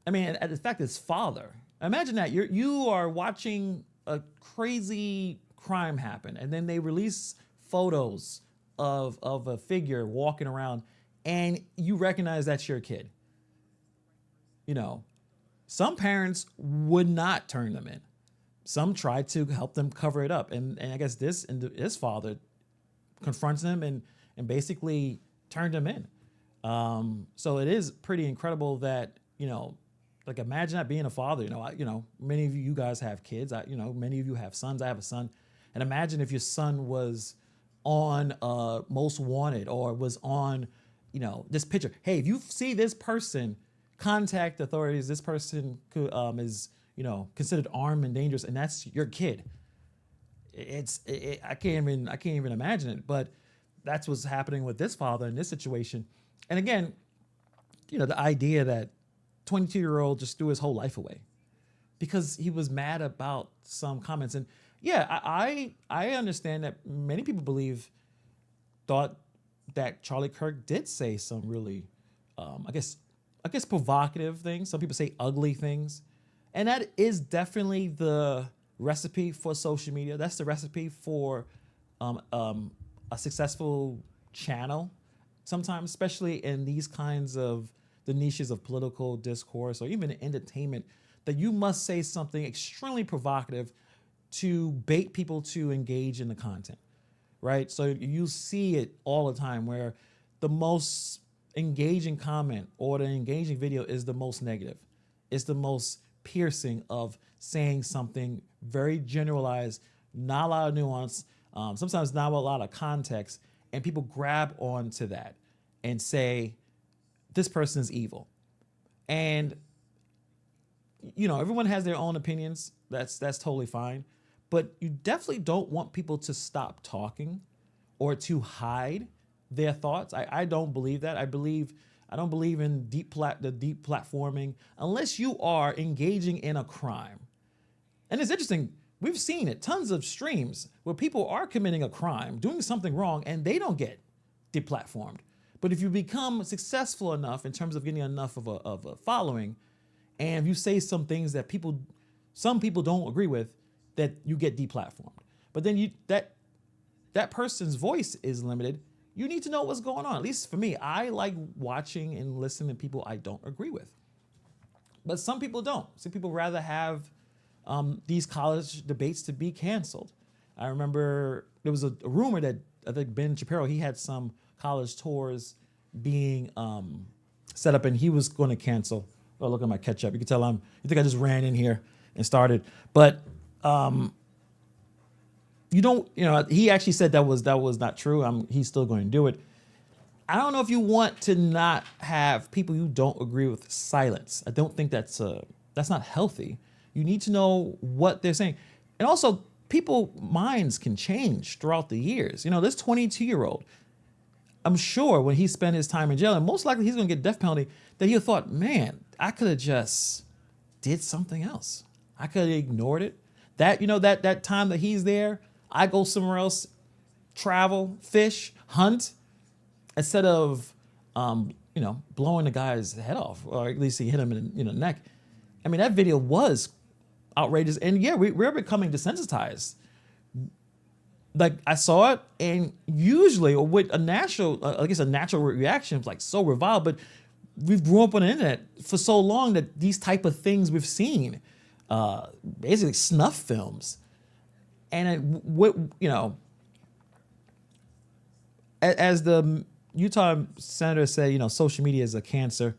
S9: in fact, it's father. Imagine that you are watching a crazy crime happen, and then they release photos of a figure walking around, and you recognize that's your kid. Some parents would not turn them in. Some tried to help them cover it up, and I guess this father confronts them and basically turned them in. So it is pretty incredible that imagine that being a father. Many of you guys have kids. Many of you have sons. I have a son, and imagine if your son was on Most Wanted or was on this picture. Hey, if you see this person, contact authorities. This person is considered armed and dangerous, and that's your kid. I can't even imagine it. But that's what's happening with this father in this situation. And again, the idea that 22-year-old just threw his whole life away because he was mad about some comments. And yeah, I understand that many people thought that Charlie Kirk did say some really, I guess provocative things. Some people say ugly things. And that is definitely the recipe for social media. That's the recipe for a successful channel sometimes, especially in these kinds of the niches of political discourse or even entertainment, that you must say something extremely provocative to bait people to engage in the content, right? So you see it all the time where the most engaging comment or the engaging video is the most negative. It's the most piercing of saying something very generalized, not a lot of nuance, sometimes not a lot of context, and people grab onto that and say, this person is evil. And, everyone has their own opinions. That's totally fine. But you definitely don't want people to stop talking or to hide their thoughts. I don't believe that. I don't believe in the deep platforming unless you are engaging in a crime. And it's interesting, we've seen it, tons of streams where people are committing a crime, doing something wrong, and they don't get deplatformed. But if you become successful enough in terms of getting enough of a following, and if you say some things that some people don't agree with, that you get deplatformed. But then that person's voice is limited. You need to know what's going on. At least for me, I like watching and listening to people I don't agree with. But some people don't. Some people rather have these college debates to be canceled. I remember there was a rumor that I think Ben Shapiro, he had some college tours being set up and he was going to cancel. Oh, look at my catch up. You can tell you think I just ran in here and started. But he actually said that was not true. He's still going to do it. I don't know if you want to not have people you don't agree with silence. I don't think that's not healthy. You need to know what they're saying. And also, people's minds can change throughout the years. This 22-year-old, I'm sure when he spent his time in jail, and most likely he's going to get death penalty, that he thought, man, I could have just did something else. I could have ignored it. That time that he's there, I go somewhere else, travel, fish, hunt, instead of, blowing the guy's head off, or at least he hit him in the neck. That video was outrageous. And yeah, we're becoming desensitized. Like I saw it, and usually with a natural reaction, like so reviled, but we've grown up on the internet for so long that these type of things we've seen, basically snuff films. And as the Utah senator said, social media is a cancer.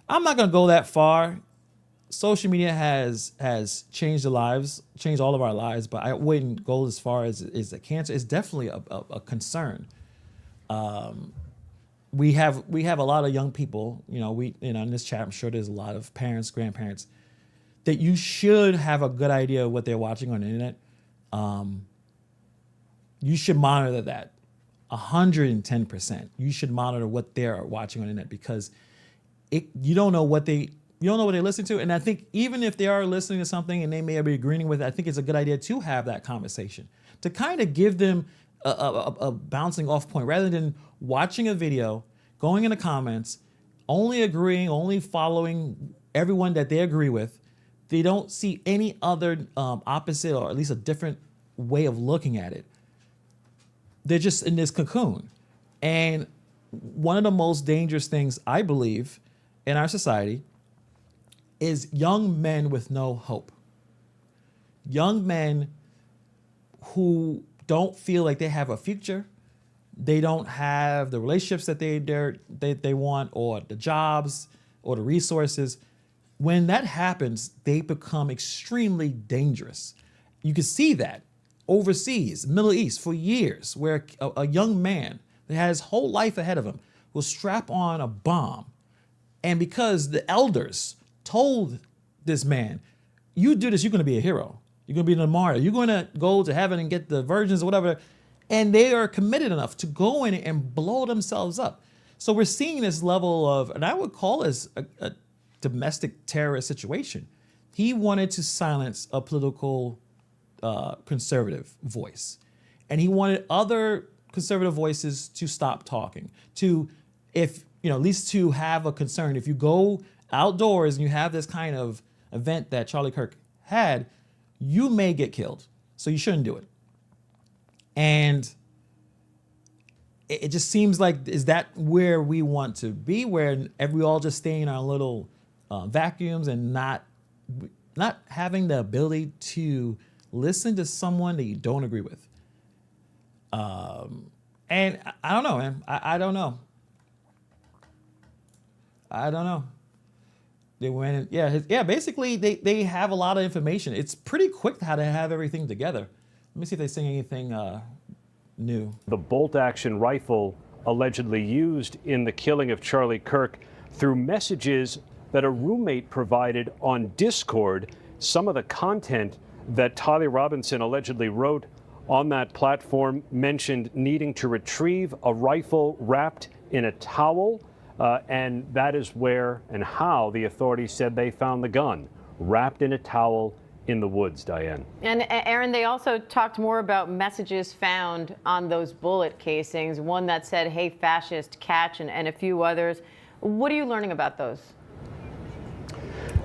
S9: I'm not going to go that far. Social media has changed all of our lives, but I wouldn't go as far as is a cancer. It's definitely a concern. We have a lot of young people, in this chat, I'm sure there's a lot of parents, grandparents, that you should have a good idea of what they're watching on the internet. You should monitor that 110%. You should monitor what they're watching on the internet because you don't know what they you don't know what they're listening to. And I think even if they are listening to something and they may be agreeing with it, I think it's a good idea to have that conversation, to kind of give them a bouncing off point rather than watching a video, going in the comments, only agreeing, only following everyone that they agree with. They don't see any other opposite or at least a different way of looking at it. They're just in this cocoon. And one of the most dangerous things, I believe, in our society is young men with no hope. Young men who don't feel like they have a future. They don't have the relationships that they want, or the jobs or the resources. When that happens, they become extremely dangerous. You can see that overseas, Middle East, for years, where a young man that has his whole life ahead of him will strap on a bomb. And because the elders told this man, you do this, you're going to be a hero. You're going to be a martyr. You're going to go to heaven and get the virgins or whatever. And they are committed enough to go in and blow themselves up. So we're seeing this level of, and I would call this a domestic terrorist situation. He wanted to silence a political conservative voice. And he wanted other conservative voices to stop talking, to, if, you know, at least to have a concern. If you go outdoors and you have this kind of event that Charlie Kirk had, you may get killed. So you shouldn't do it. And it just seems like, is that where we want to be, where we all just stay in our little vacuums and not having the ability to listen to someone that you don't agree with? And I don't know, man. I don't know. I don't know. They went, basically they have a lot of information. It's pretty quick how to have everything together. Let me see if they say anything new.
S13: The bolt-action rifle allegedly used in the killing of Charlie Kirk through messages that a roommate provided on Discord. Some of the content that Tyler Robinson allegedly wrote on that platform mentioned needing to retrieve a rifle wrapped in a towel, and that is where and how the authorities said they found the gun, wrapped in a towel in the woods, Diane.
S8: And Aaron, they also talked more about messages found on those bullet casings, one that said, "Hey, fascist, catch," and a few others. What are you learning about those?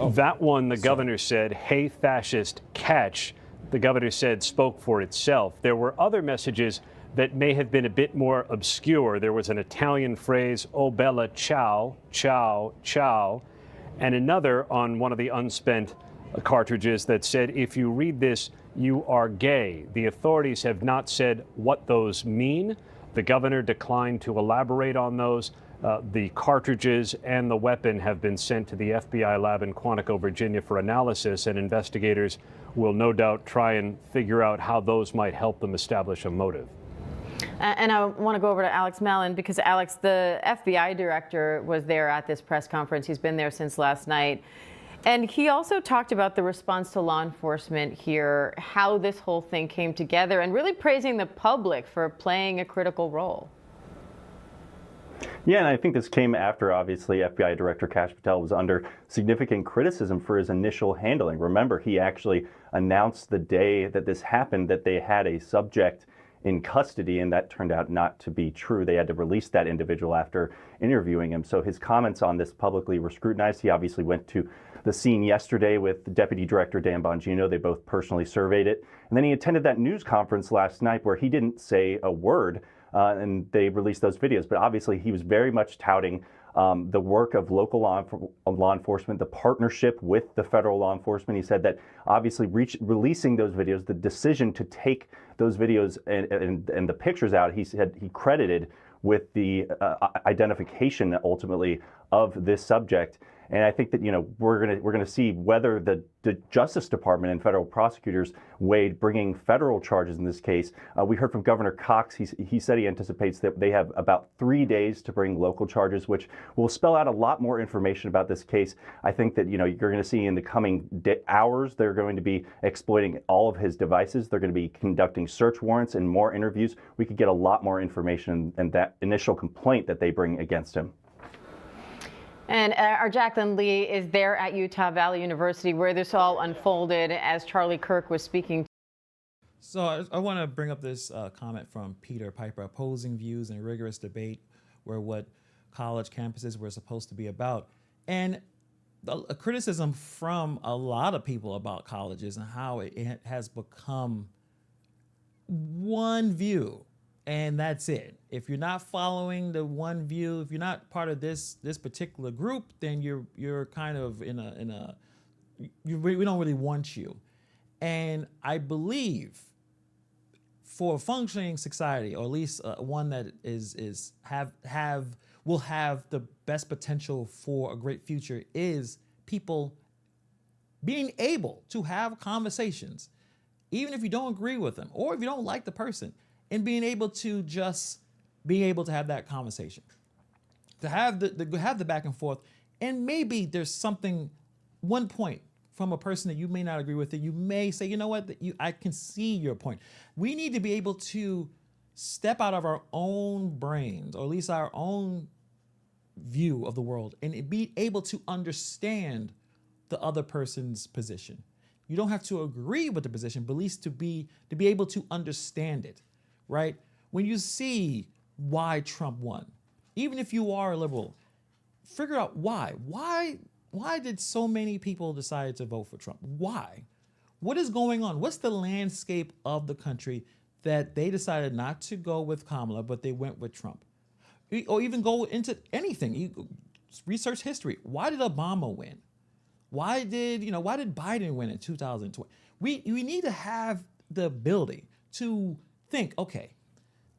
S13: That one, the governor said, "Hey, fascist, catch." The governor said spoke for itself. There were other messages that may have been a bit more obscure. There was an Italian phrase, "Oh bella ciao, ciao, ciao," and another on one of the unspent cartridges that said, "If you read this, you are gay." The authorities have not said what those mean. The governor declined to elaborate on those. The cartridges and the weapon have been sent to the FBI lab in Quantico, Virginia for analysis, and investigators will no doubt try and figure out how those might help them establish a motive.
S8: And I want to go over to Alex Mellon, because Alex, the FBI director, was there at this press conference. He's been there since last night. And he also talked about the response to law enforcement here, how this whole thing came together, and really praising the public for playing a critical role.
S14: Yeah, and I think this came after, obviously, FBI Director Kash Patel was under significant criticism for his initial handling. Remember, he actually announced the day that this happened that they had a subject in custody, and that turned out not to be true. They had to release that individual after interviewing him. So his comments on this publicly were scrutinized. He obviously went to the scene yesterday with Deputy Director Dan Bongino. They both personally surveyed it. And then he attended that news conference last night where he didn't say a word, and they released those videos. But obviously he was very much touting the work of local law enforcement, the partnership with the federal law enforcement. He said that obviously releasing those videos, the decision to take those videos and the pictures out, he said he credited with the identification ultimately of this subject. And I think that, you know, we're gonna see whether the Justice Department and federal prosecutors weighed bringing federal charges in this case. We heard from Governor Cox. He said he anticipates that they have about 3 days to bring local charges, which will spell out a lot more information about this case. I think that, you know, you're going to see in the coming hours, they're going to be exploiting all of his devices. They're going to be conducting search warrants and more interviews. We could get a lot more information than that initial complaint that they bring against him.
S8: And our Jacqueline Lee is there at Utah Valley University where this all unfolded as Charlie Kirk was speaking.
S9: So I want to bring up this comment from Peter Piper, opposing views and rigorous debate were what college campuses were supposed to be about. And a criticism from a lot of people about colleges and how it has become one view, and that's it. If you're not following the one view, if you're not part of this particular group, then you're kind of we don't really want you. And I believe for a functioning society, or at least one that will have the best potential for a great future, is people being able to have conversations, even if you don't agree with them or if you don't like the person, and being able to have that conversation, to have the back and forth. And maybe there's one point from a person that you may not agree with, that you may say, you know what, I can see your point. We need to be able to step out of our own brains, or at least our own view of the world, and be able to understand the other person's position. You don't have to agree with the position, but at least to be able to understand it, right? When you see why Trump won, even if you are a liberal, figure out why. Why did so many people decide to vote for Trump? Why? What is going on? What's the landscape of the country that they decided not to go with Kamala, but they went with Trump? Or even go into anything. You research history. Why did Obama win? Why did Biden win in 2020? We need to have the ability to think, okay,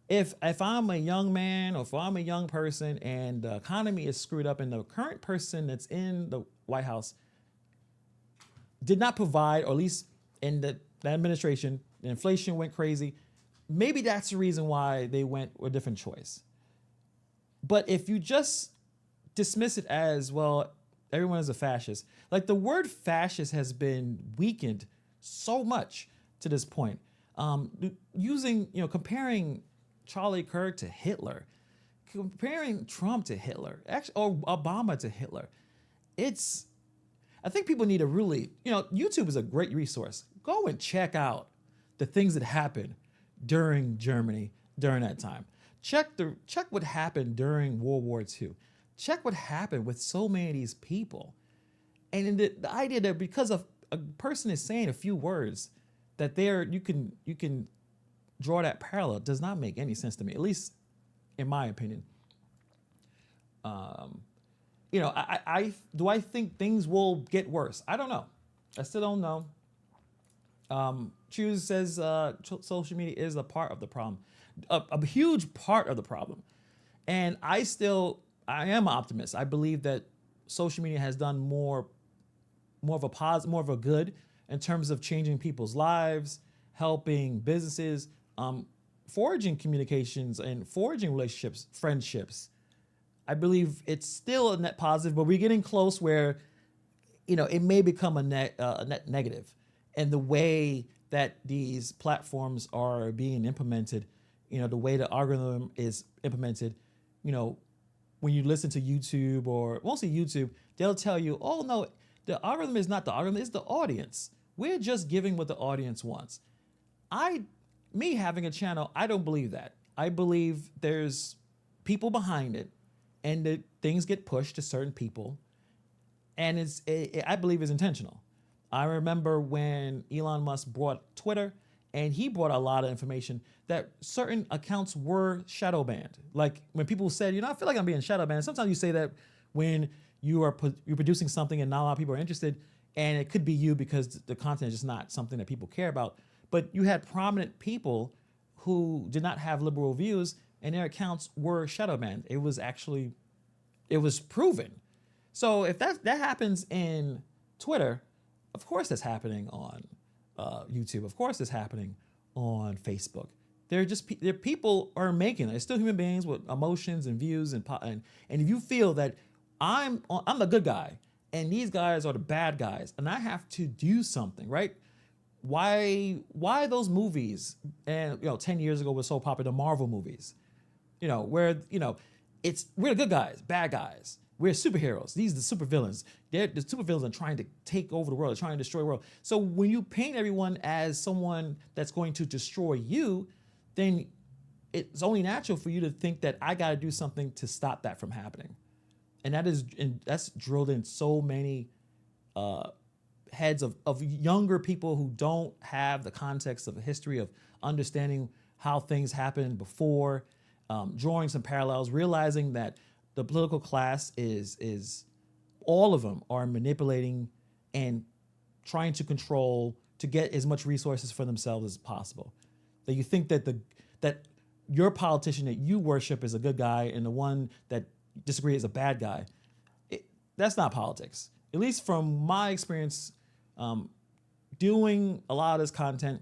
S9: if I'm a young man, or if I'm a young person and the economy is screwed up and the current person that's in the White House did not provide, or at least in the administration, the inflation went crazy, maybe that's the reason why they went with a different choice. But if you just dismiss it as, well, everyone is a fascist, like the word fascist has been weakened so much to this point. Comparing Charlie Kirk to Hitler, comparing Trump to Hitler, or Obama to Hitler, I think people need to really, YouTube is a great resource. Go and check out the things that happened during Germany during that time. Check what happened during World War II. Check what happened with so many of these people. And the idea that because of a person is saying a few words, that you can draw that parallel does not make any sense to me, at least in my opinion. Do I think things will get worse? I don't know. I still don't know. Choose says social media is a part of the problem, a huge part of the problem. And I am an optimist. I believe that social media has done more of a good in terms of changing people's lives, helping businesses, forging communications and forging relationships, friendships. I believe it's still a net positive, but we're getting close where, it may become a net negative. And the way that these platforms are being implemented, the way the algorithm is implemented, when you listen to YouTube, or mostly YouTube, they'll tell you, oh no, the algorithm is not the algorithm, it's the audience. We're just giving what the audience wants. Me having a channel, I don't believe that. I believe there's people behind it, and that things get pushed to certain people, and I believe it's intentional. I remember when Elon Musk brought Twitter, and he brought a lot of information that certain accounts were shadow banned. Like when people said, I feel like I'm being shadow banned. Sometimes you say that when you're producing something and not a lot of people are interested, and it could be you because the content is just not something that people care about. But you had prominent people who did not have liberal views, and their accounts were shadow banned. It was proven. So if that happens in Twitter, of course that's happening on YouTube. Of course it's happening on Facebook. People are making it. They're still human beings with emotions and views, and if you feel that I'm the good guy and these guys are the bad guys, and I have to do something, right? Why those movies, and 10 years ago were so popular, the Marvel movies, where we're the good guys, bad guys, we're superheroes. These are the supervillains. The supervillains are trying to take over the world, trying to destroy the world. So when you paint everyone as someone that's going to destroy you, then it's only natural for you to think that I got to do something to stop that from happening. And that's drilled in so many heads of younger people who don't have the context of a history of understanding how things happened before, drawing some parallels, realizing that the political class is all of them are manipulating and trying to control to get as much resources for themselves as possible. That you think that that your politician that you worship is a good guy and the one that disagree is a bad guy. That's not politics. At least from my experience doing a lot of this content,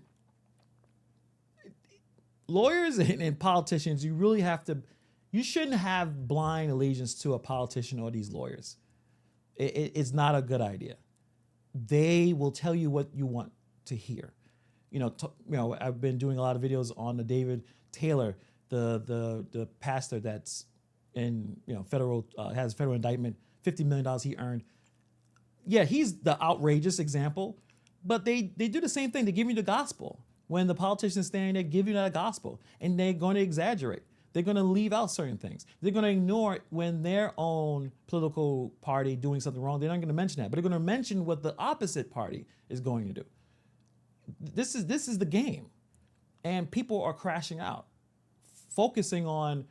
S9: lawyers and politicians, you shouldn't have blind allegiance to a politician or these lawyers. It's not a good idea. They will tell you what you want to hear. I've been doing a lot of videos on the David Taylor, the pastor that's in federal has federal indictment, $50 million he earned. Yeah, he's the outrageous example, but they do the same thing. They give you the gospel. When the politicians stand there, give you that gospel, and they're going to exaggerate. They're going to leave out certain things. They're going to ignore it when their own political party doing something wrong. They're not going to mention that, but they're going to mention what the opposite party is going to do. This is the game, and people are crashing out, focusing on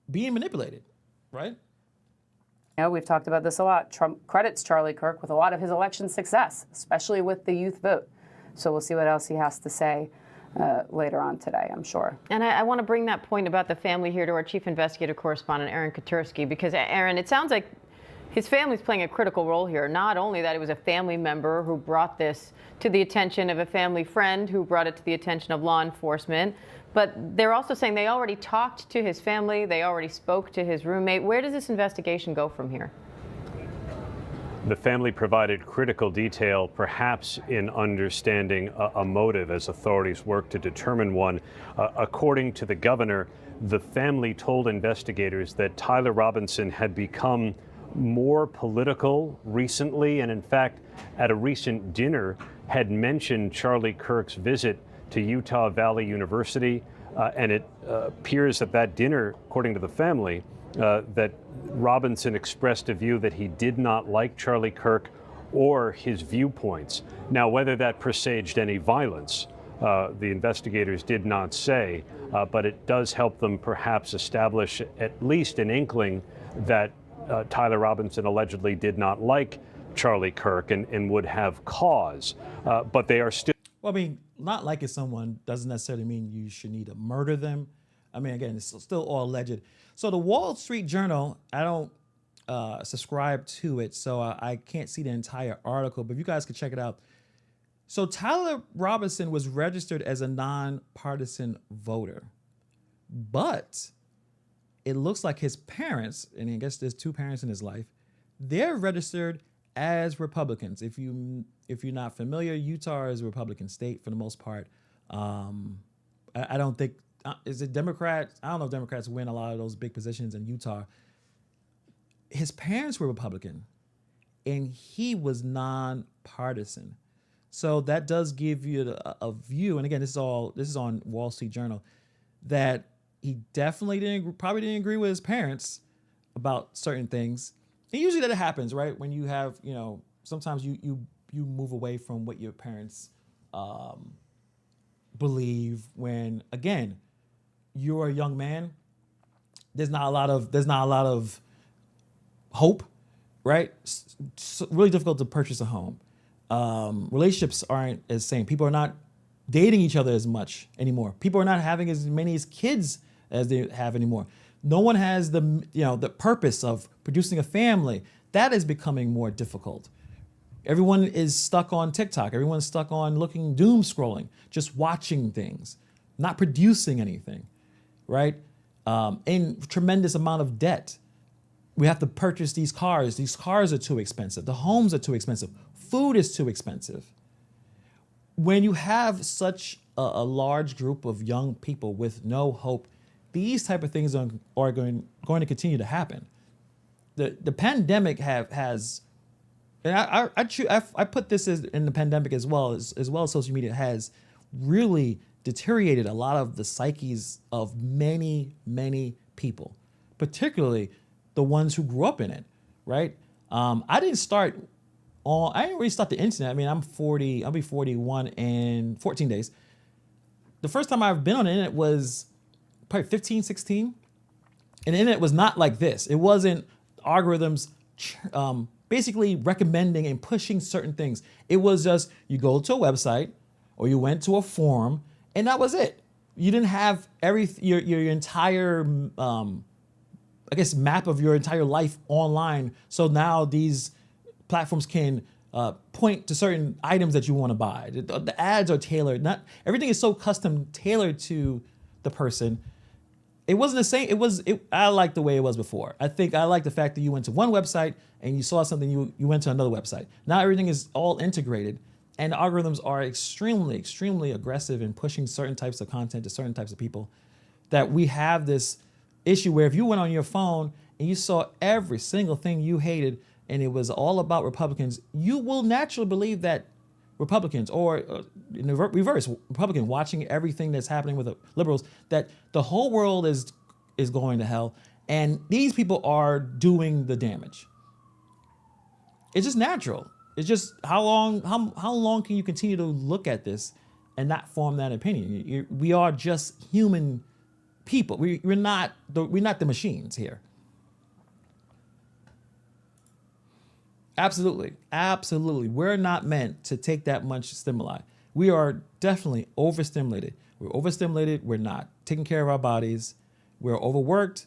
S9: being manipulated, right?
S15: We've talked about this a lot. Trump credits Charlie Kirk with a lot of his election success, especially with the youth vote. So we'll see what else he has to say later on today, I'm sure.
S8: And I want to bring that point about the family here to our chief investigative correspondent, Aaron Katursky, because, Aaron, it sounds like his family's playing a critical role here. Not only that it was a family member who brought this to the attention of a family friend who brought it to the attention of law enforcement, but they're also saying they already talked to his family, they already spoke to his roommate. Where does this investigation go from here?
S13: The family provided critical detail, perhaps in understanding a motive as authorities work to determine one. According to the governor, the family told investigators that Tyler Robinson had become more political recently, and in fact, at a recent dinner, had mentioned Charlie Kirk's visit to Utah Valley University, and it appears at that dinner, according to the family, that Robinson expressed a view that he did not like Charlie Kirk or his viewpoints. Now, whether that presaged any violence, the investigators did not say, but it does help them perhaps establish at least an inkling that Tyler Robinson allegedly did not like Charlie Kirk and would have cause. But they are still...
S9: Well, I mean, not liking someone doesn't necessarily mean you should need to murder them. I mean, again, it's still all alleged. So the Wall Street Journal, I don't subscribe to it, so I can't see the entire article, but you guys can check it out. So Tyler Robinson was registered as a nonpartisan voter, but it looks like his parents, and I guess there's two parents in his life, they're registered as Republicans. If you're not familiar, Utah is a Republican state for the most part. I don't think, is it Democrats? I don't know if Democrats win a lot of those big positions in Utah. His parents were Republican, and he was nonpartisan. So that does give you a view, and again, this is on Wall Street Journal, that he definitely probably didn't agree with his parents about certain things. And usually that happens, right? When you have, sometimes you move away from what your parents believe. When again, you're a young man, there's not a lot of hope, right? It's really difficult to purchase a home. Relationships aren't as same. People are not dating each other as much anymore. People are not having as many kids as they have anymore. No one has the purpose of producing a family. That is becoming more difficult. Everyone is stuck on TikTok. Everyone's stuck on doom scrolling, just watching things, not producing anything, right? And tremendous amount of debt. We have to purchase these cars. These cars are too expensive. The homes are too expensive. Food is too expensive. When you have such a large group of young people with no hope, these type of things are going to continue to happen. the pandemic has, and I put this as in the pandemic as well as social media has really deteriorated a lot of the psyches of many people, particularly the ones who grew up in it, right? I didn't really start the internet. I mean, I'm 40, I'll be 41 in 14 days. The first time I've been on the internet was probably 15, 16. And the internet was not like this. It wasn't algorithms basically recommending and pushing certain things. It was just you go to a website or you went to a forum and that was it. You didn't have your entire, I guess, map of your entire life online. So now these platforms can point to certain items that you want to buy. The ads are tailored. Not everything is so custom tailored to the person. It wasn't the same. I like the way it was before. I like the fact that you went to one website and you saw something, you went to another website. Now everything is all integrated, and the algorithms are extremely aggressive in pushing certain types of content to certain types of people, that we have this issue where if you went on your phone and you saw every single thing you hated and it was all about Republicans, you will naturally believe that Republicans, or in the reverse, Republican watching everything that's happening with the liberals, that the whole world is going to hell, and these people are doing the damage. It's just natural. It's just how long can you continue to look at this and not form that opinion? We are just human people. We're not the machines here. Absolutely. We're not meant to take that much stimuli. We are definitely overstimulated. We're overstimulated. We're not taking care of our bodies. We're overworked.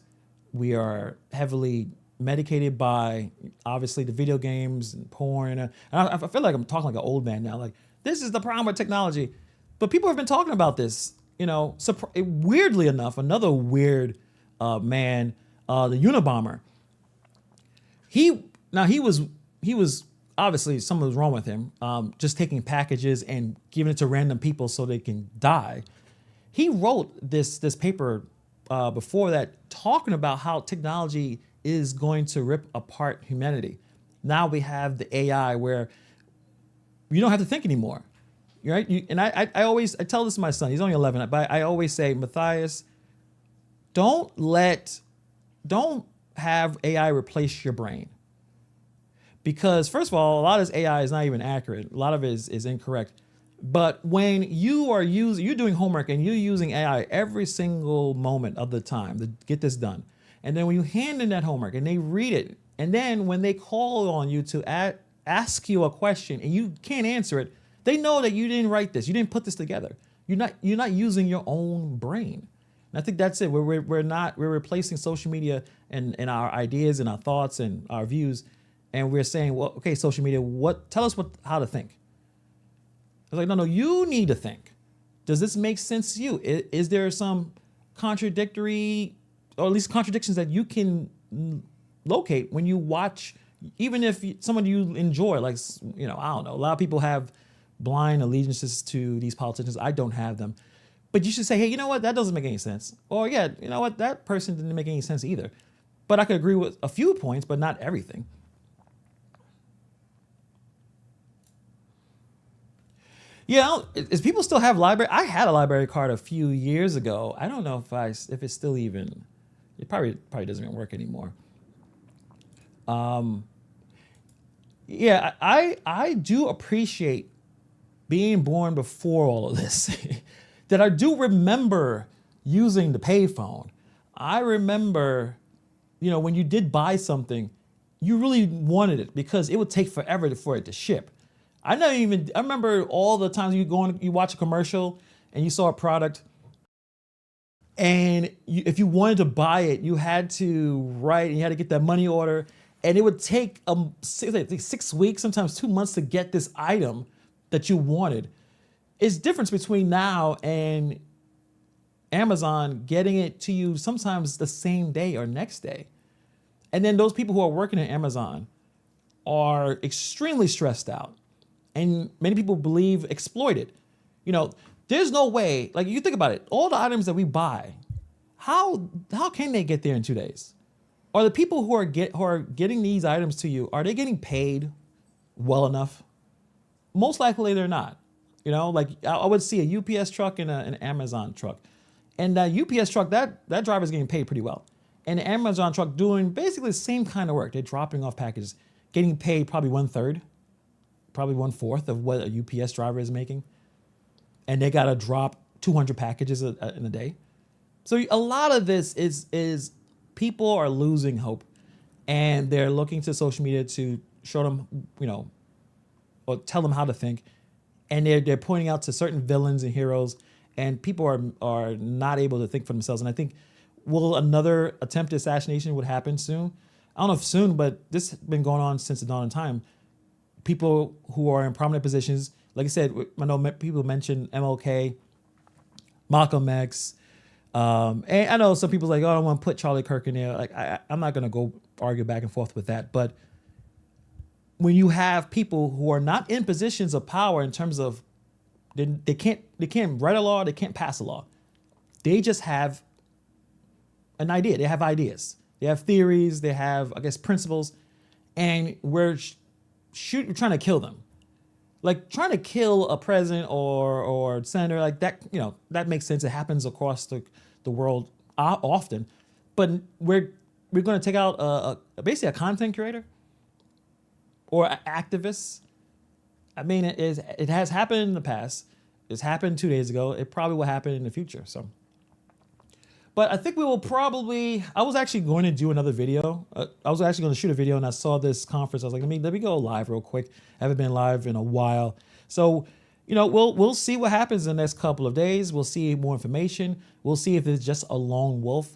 S9: We are heavily medicated by, obviously, the video games and porn. And I feel like I'm talking like an old man now. Like, this is the problem with technology. But people have been talking about this, weirdly enough, another weird man, the Unabomber. He was obviously something was wrong with him, just taking packages and giving it to random people so they can die. He wrote this paper before that talking about how technology is going to rip apart humanity. Now we have the AI where you don't have to think anymore, right? I tell this to my son. He's only 11, but I always say, Matthias, don't have AI replace your brain. Because first of all, a lot of this AI is not even accurate. A lot of it is incorrect. But when you're doing homework and you're using AI every single moment of the time to get this done, and then when you hand in that homework and they read it, and then when they call on you to ask you a question and you can't answer it, they know that you didn't write this, you didn't put this together. You're not using your own brain. And I think that's it. We're replacing social media and our ideas and our thoughts and our views. And we're saying, well, okay, social media, tell us how to think. I was like, no, you need to think. Does this make sense to you? Is there some contradictory, or at least contradictions that you can locate when you watch, even if someone you enjoy, like, I don't know, a lot of people have blind allegiances to these politicians. I don't have them. But you should say, hey, you know what? That doesn't make any sense. Or yeah, you know what? That person didn't make any sense either. But I could agree with a few points, but not everything. Yeah, is people still have library? I had a library card a few years ago. I don't know if it's still even. It probably doesn't even work anymore. Yeah, I do appreciate being born before all of this. That I do remember using the payphone. I remember, when you did buy something, you really wanted it because it would take forever for it to ship. I remember all the times you watch a commercial and you saw a product, and if you wanted to buy it, you had to write and you had to get that money order, and it would take 6 weeks, sometimes 2 months to get this item that you wanted. It's difference between now and Amazon getting it to you sometimes the same day or next day. And then those people who are working at Amazon are extremely stressed out. And many people believe exploited. There's no way, like you think about it, all the items that we buy, how can they get there in 2 days? are the people who are getting these items to you, are they getting paid well enough? Most likely they're not. You know, like I would see a UPS truck and an Amazon truck. And that UPS truck, that driver's getting paid pretty well. And the Amazon truck doing basically the same kind of work. They're dropping off packages, getting paid probably 1/3, probably 1/4 of what a UPS driver is making. And they got to drop 200 packages in a day. So a lot of this is people are losing hope, and they're looking to social media to show them, or tell them how to think. And they're pointing out to certain villains and heroes, and people are not able to think for themselves. And I think, will another attempted assassination would happen soon? I don't know if soon, but this has been going on since the dawn of time. People who are in prominent positions, like I said, I know people mentioned MLK, Malcolm X, and I know some people like, oh, I don't want to put Charlie Kirk in there. Like I'm not going to go argue back and forth with that. But when you have people who are not in positions of power in terms of they can't write a law, they can't pass a law. They just have an idea. They have ideas. They have theories. They have, I guess, principles, and we're trying to kill them. Like trying to kill a president or senator, like that, that makes sense. It happens across the world often, but we're going to take out basically a content creator or an activist. I mean, it has happened in the past. It's happened 2 days ago. It probably will happen in the future. So, but I think we will probably. I was actually going to do another video. I was actually going to shoot a video, and I saw this conference. I was like, let me go live real quick. I haven't been live in a while, so we'll see what happens in the next couple of days. We'll see more information. We'll see if it's just a lone wolf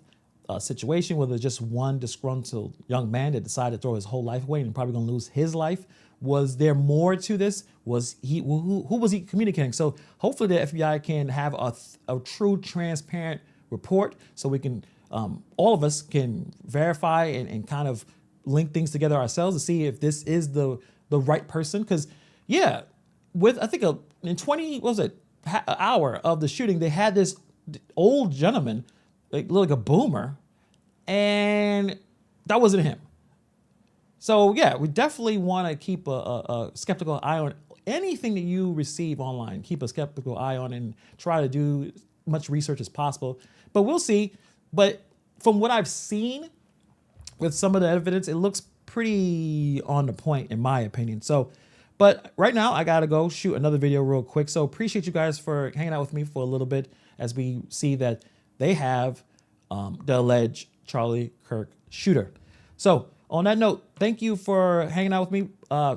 S9: situation, whether it's just one disgruntled young man that decided to throw his whole life away and probably going to lose his life. Was there more to this? Was he who was he communicating? So hopefully the FBI can have a true, transparent report, so we can all of us can verify and kind of link things together ourselves to see if this is the right person. Because I think in 20 hour of the shooting, they had this old gentleman, like looked like a boomer, and that wasn't him. So we definitely want to keep a skeptical eye on anything that you receive online. Keep a skeptical eye on and try to do much research as possible. But we'll see. But from what I've seen with some of the evidence, it looks pretty on the point in my opinion. So, but right now I gotta go shoot another video real quick. So appreciate you guys for hanging out with me for a little bit as we see that they have the alleged Charlie Kirk shooter. So on that note, thank you for hanging out with me.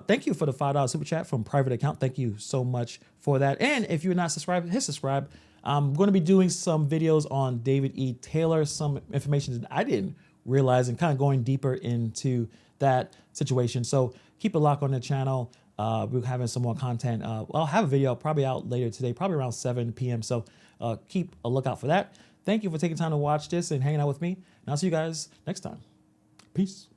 S9: Thank you for the $5 super chat from private account. Thank you so much for that. And if you're not subscribed, hit subscribe. I'm going to be doing some videos on David E. Taylor, some information that I didn't realize, and kind of going deeper into that situation. So keep a lock on the channel. We're having some more content. I'll have a video probably out later today, probably around 7 p.m. So keep a lookout for that. Thank you for taking time to watch this and hanging out with me. And I'll see you guys next time. Peace.